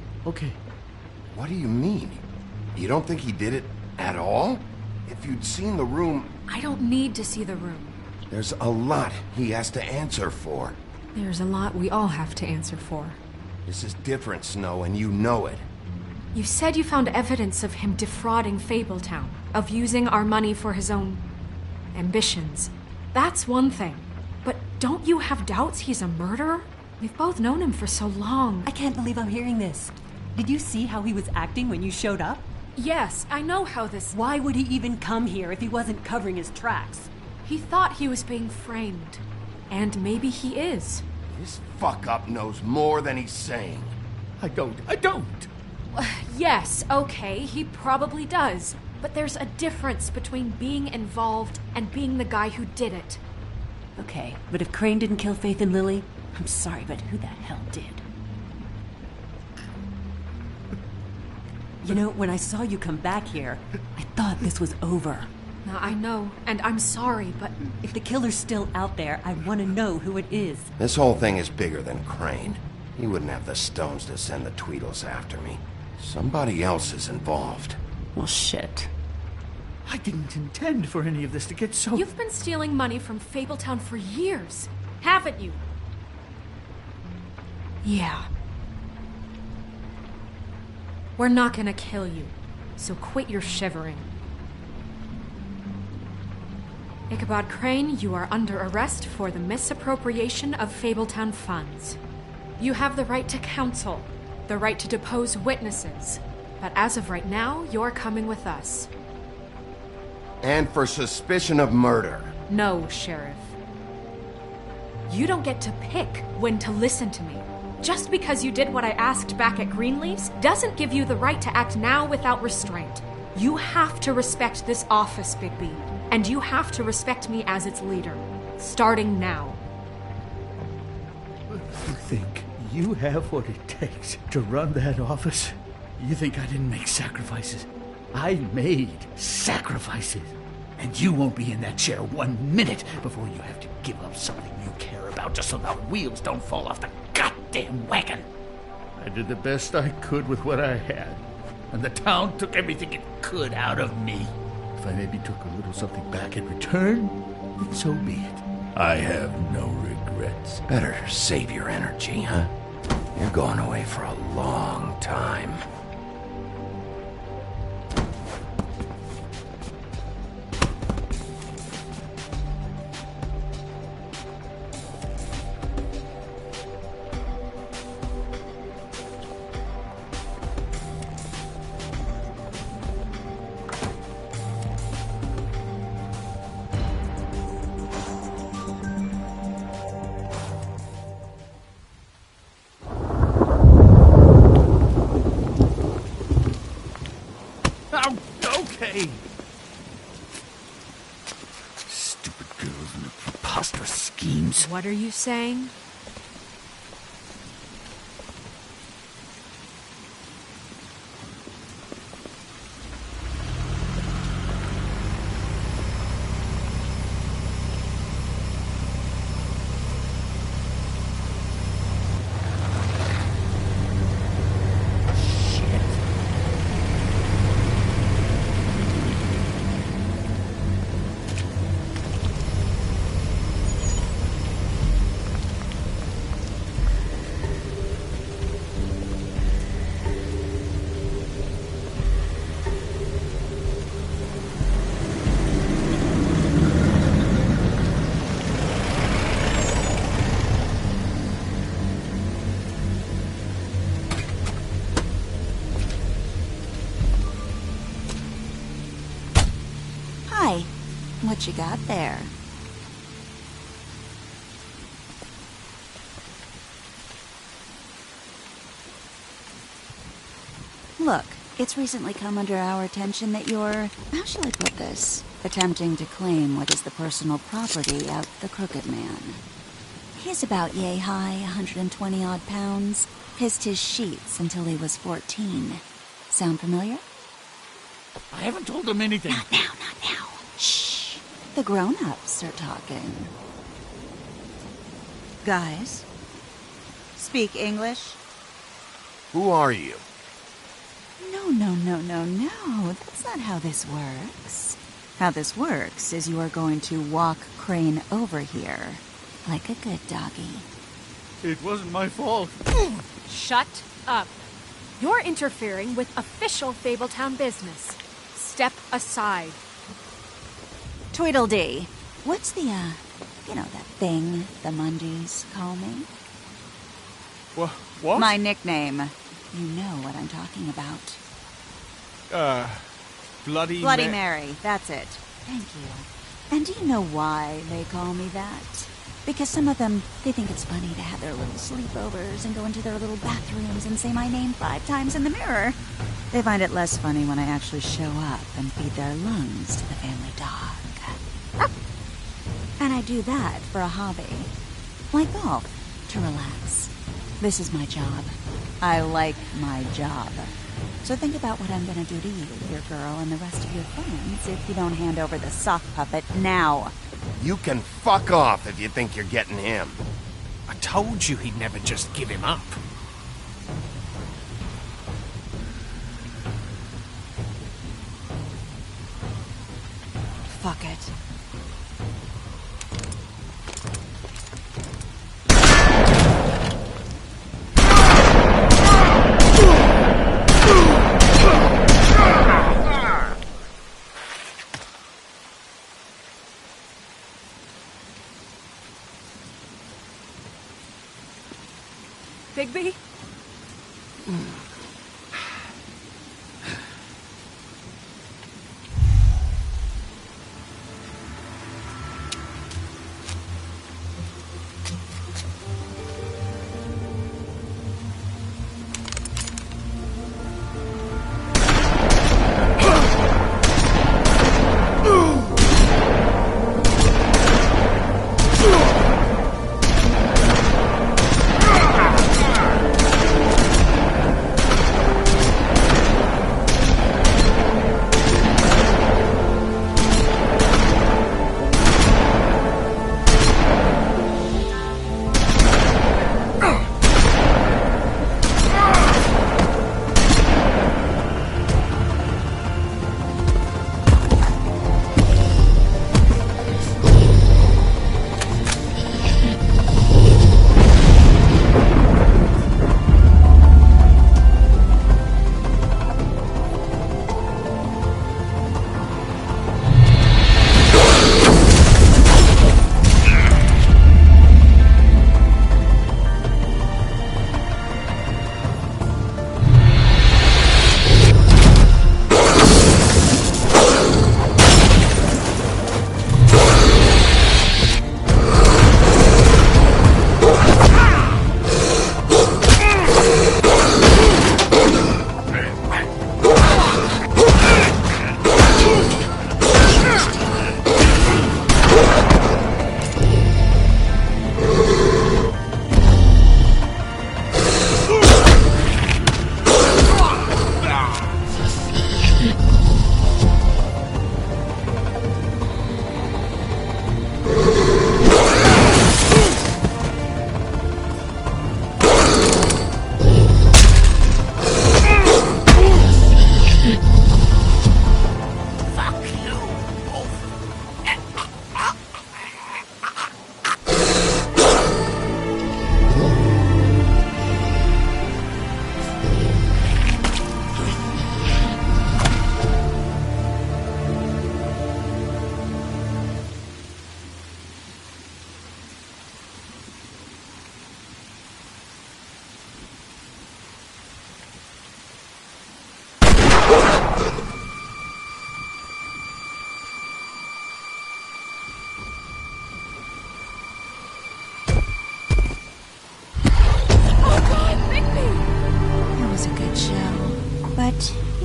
[SPEAKER 3] What do you mean? You don't think he did it at all? If you'd seen the room...
[SPEAKER 14] I don't need to see the room.
[SPEAKER 3] There's a lot he has to answer for.
[SPEAKER 14] There's a lot we all have to answer for.
[SPEAKER 3] This is different, Snow, and you know it.
[SPEAKER 14] You said you found evidence of him defrauding Fabletown, of using our money for his own ambitions. That's one thing. But don't you have doubts he's a murderer? We've both known him for so long.
[SPEAKER 18] I can't believe I'm hearing this. Did you see how he was acting when you showed up?
[SPEAKER 14] Yes, I know how this...
[SPEAKER 18] Why would he even come here if he wasn't covering his tracks?
[SPEAKER 14] He thought he was being framed. And maybe he is.
[SPEAKER 3] This fuck-up knows more than he's saying.
[SPEAKER 6] I don't.
[SPEAKER 14] Yes, okay, he probably does. But there's a difference between being involved and being the guy who did it.
[SPEAKER 18] Okay, but if Crane didn't kill Faith and Lily, I'm sorry, but who the hell did? You know, when I saw you come back here, I thought this was over.
[SPEAKER 14] Now, I know, and I'm sorry, but...
[SPEAKER 18] If the killer's still out there, I want to know who it is.
[SPEAKER 3] This whole thing is bigger than Crane. He wouldn't have the stones to send the Tweedles after me. Somebody else is involved.
[SPEAKER 18] Well, shit.
[SPEAKER 6] I didn't intend for any of this to get so...
[SPEAKER 14] You've been stealing money from Fabletown for years, haven't you? Yeah. We're not gonna kill you, so quit your shivering. Ichabod Crane, you are under arrest for the misappropriation of Fabletown funds. You have the right to counsel, the right to depose witnesses, but as of right now, you're coming with us.
[SPEAKER 3] And for suspicion of murder.
[SPEAKER 14] No, Sheriff. You don't get to pick when to listen to me. Just because you did what I asked back at Greenleaf's doesn't give you the right to act now without restraint. You have to respect this office, Bigby, and you have to respect me as its leader, starting now.
[SPEAKER 6] You think you have what it takes to run that office? You think I didn't make sacrifices? I made sacrifices. And you won't be in that chair 1 minute before you have to give up something you care about just so the wheels don't fall off the goddamn wagon. I did the best I could with what I had, and the town took everything it could out of me. If I maybe took a little something back in return, then so be it. I have no regrets.
[SPEAKER 3] Better save your energy, huh? You're going away for a long time.
[SPEAKER 6] Stupid girls and their preposterous schemes.
[SPEAKER 14] What are you saying?
[SPEAKER 19] What you got there? Look, it's recently come under our attention that you're, how shall I put this, attempting to claim what is the personal property of the Crooked Man. He's about yay high, 120 odd pounds, pissed his sheets until he was 14. Sound familiar?
[SPEAKER 6] I haven't told him anything.
[SPEAKER 19] Not now. Shh. The grown-ups are talking. Guys, speak English?
[SPEAKER 3] Who are you?
[SPEAKER 19] No. That's not how this works. How this works is you are going to walk Crane over here, like a good doggy.
[SPEAKER 6] It wasn't my fault.
[SPEAKER 14] Shut up. You're interfering with official Fabletown business. Step aside.
[SPEAKER 19] Tweedledee. What's the, that thing the Mundies call me?
[SPEAKER 6] What?
[SPEAKER 19] My nickname. You know what I'm talking about.
[SPEAKER 6] Bloody
[SPEAKER 19] Mary, that's it. Thank you. And do you know why they call me that? Because some of them, they think it's funny to have their little sleepovers and go into their little bathrooms and say my name 5 times in the mirror. They find it less funny when I actually show up and feed their lungs to the family dog. And I do that for a hobby. Like golf, to relax. This is my job. I like my job. So think about what I'm gonna do to you, your girl, and the rest of your friends if you don't hand over the sock puppet now.
[SPEAKER 3] You can fuck off if you think you're getting him.
[SPEAKER 20] I told you he'd never just give him up.
[SPEAKER 19] Fuck it.
[SPEAKER 14] Bigby?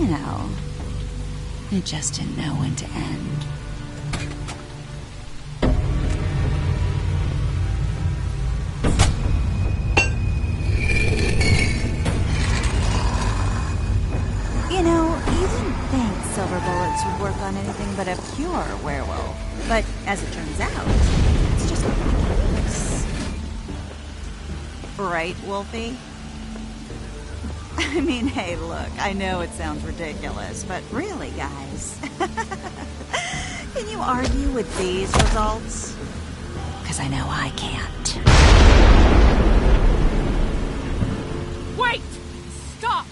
[SPEAKER 19] You know, it just didn't know when to end. You know, you didn't think silver bullets would work on anything but a pure werewolf. But as it turns out, it's just not the case. Right, Wolfie? I mean, hey, look, I know it sounds ridiculous, but really, guys, can you argue with these results? Because I know I can't.
[SPEAKER 14] Wait! Stop!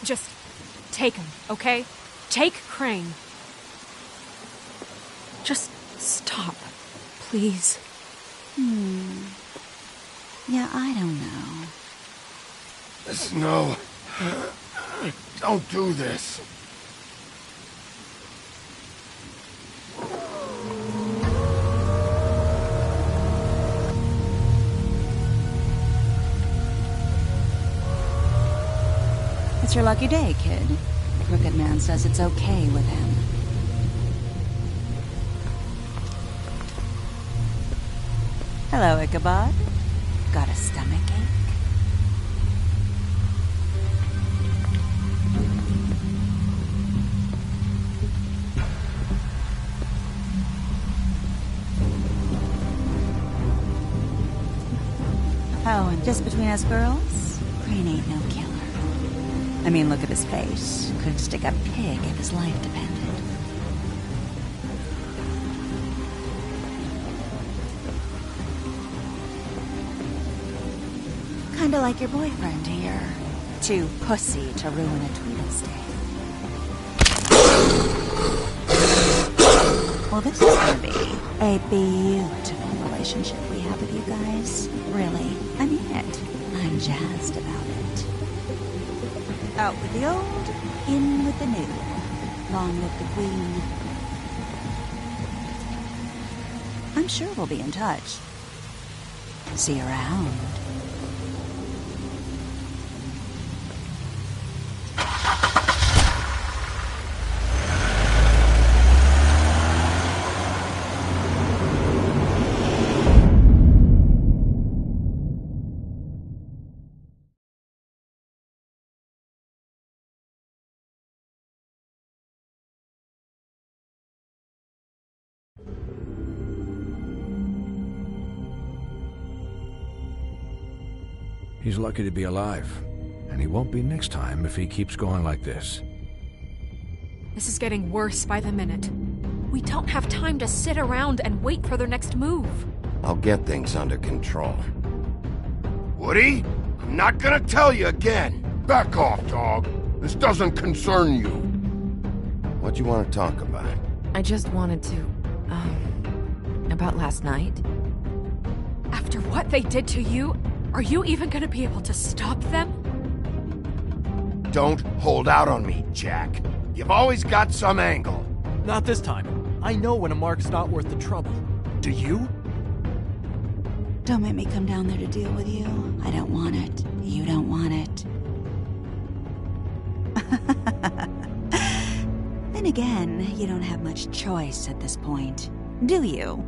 [SPEAKER 14] Just take him, okay? Take Crane. Just stop, please.
[SPEAKER 19] Yeah, I don't know.
[SPEAKER 10] Snow, don't do this.
[SPEAKER 19] It's your lucky day, kid. Crooked Man says it's okay with him. Hello, Ichabod. Got a stomachache? Oh, and just between us girls, Crane ain't no killer. I mean, look at his face. Could stick a pig if his life depended. Kinda like your boyfriend here. Too pussy to ruin a Tweedlestay. Well, this is gonna be a beautiful relationship we have with you guys. Really, I mean it. I'm jazzed about it. Out with the old, in with the new. Long live the Queen. I'm sure we'll be in touch. See you around.
[SPEAKER 1] He's lucky to be alive, and he won't be next time if he keeps going like this.
[SPEAKER 14] This is getting worse by the minute. We don't have time to sit around and wait for their next move.
[SPEAKER 3] I'll get things under control.
[SPEAKER 10] Woody, I'm not gonna tell you again. Back off, dog. This doesn't concern you.
[SPEAKER 3] What you want to talk about?
[SPEAKER 17] I just wanted to, about last night.
[SPEAKER 14] After what they did to you, are you even gonna be able to stop them?
[SPEAKER 3] Don't hold out on me, Jack. You've always got some angle.
[SPEAKER 20] Not this time. I know when a mark's not worth the trouble. Do you?
[SPEAKER 19] Don't make me come down there to deal with you. I don't want it. You don't want it. Then again, you don't have much choice at this point, do you?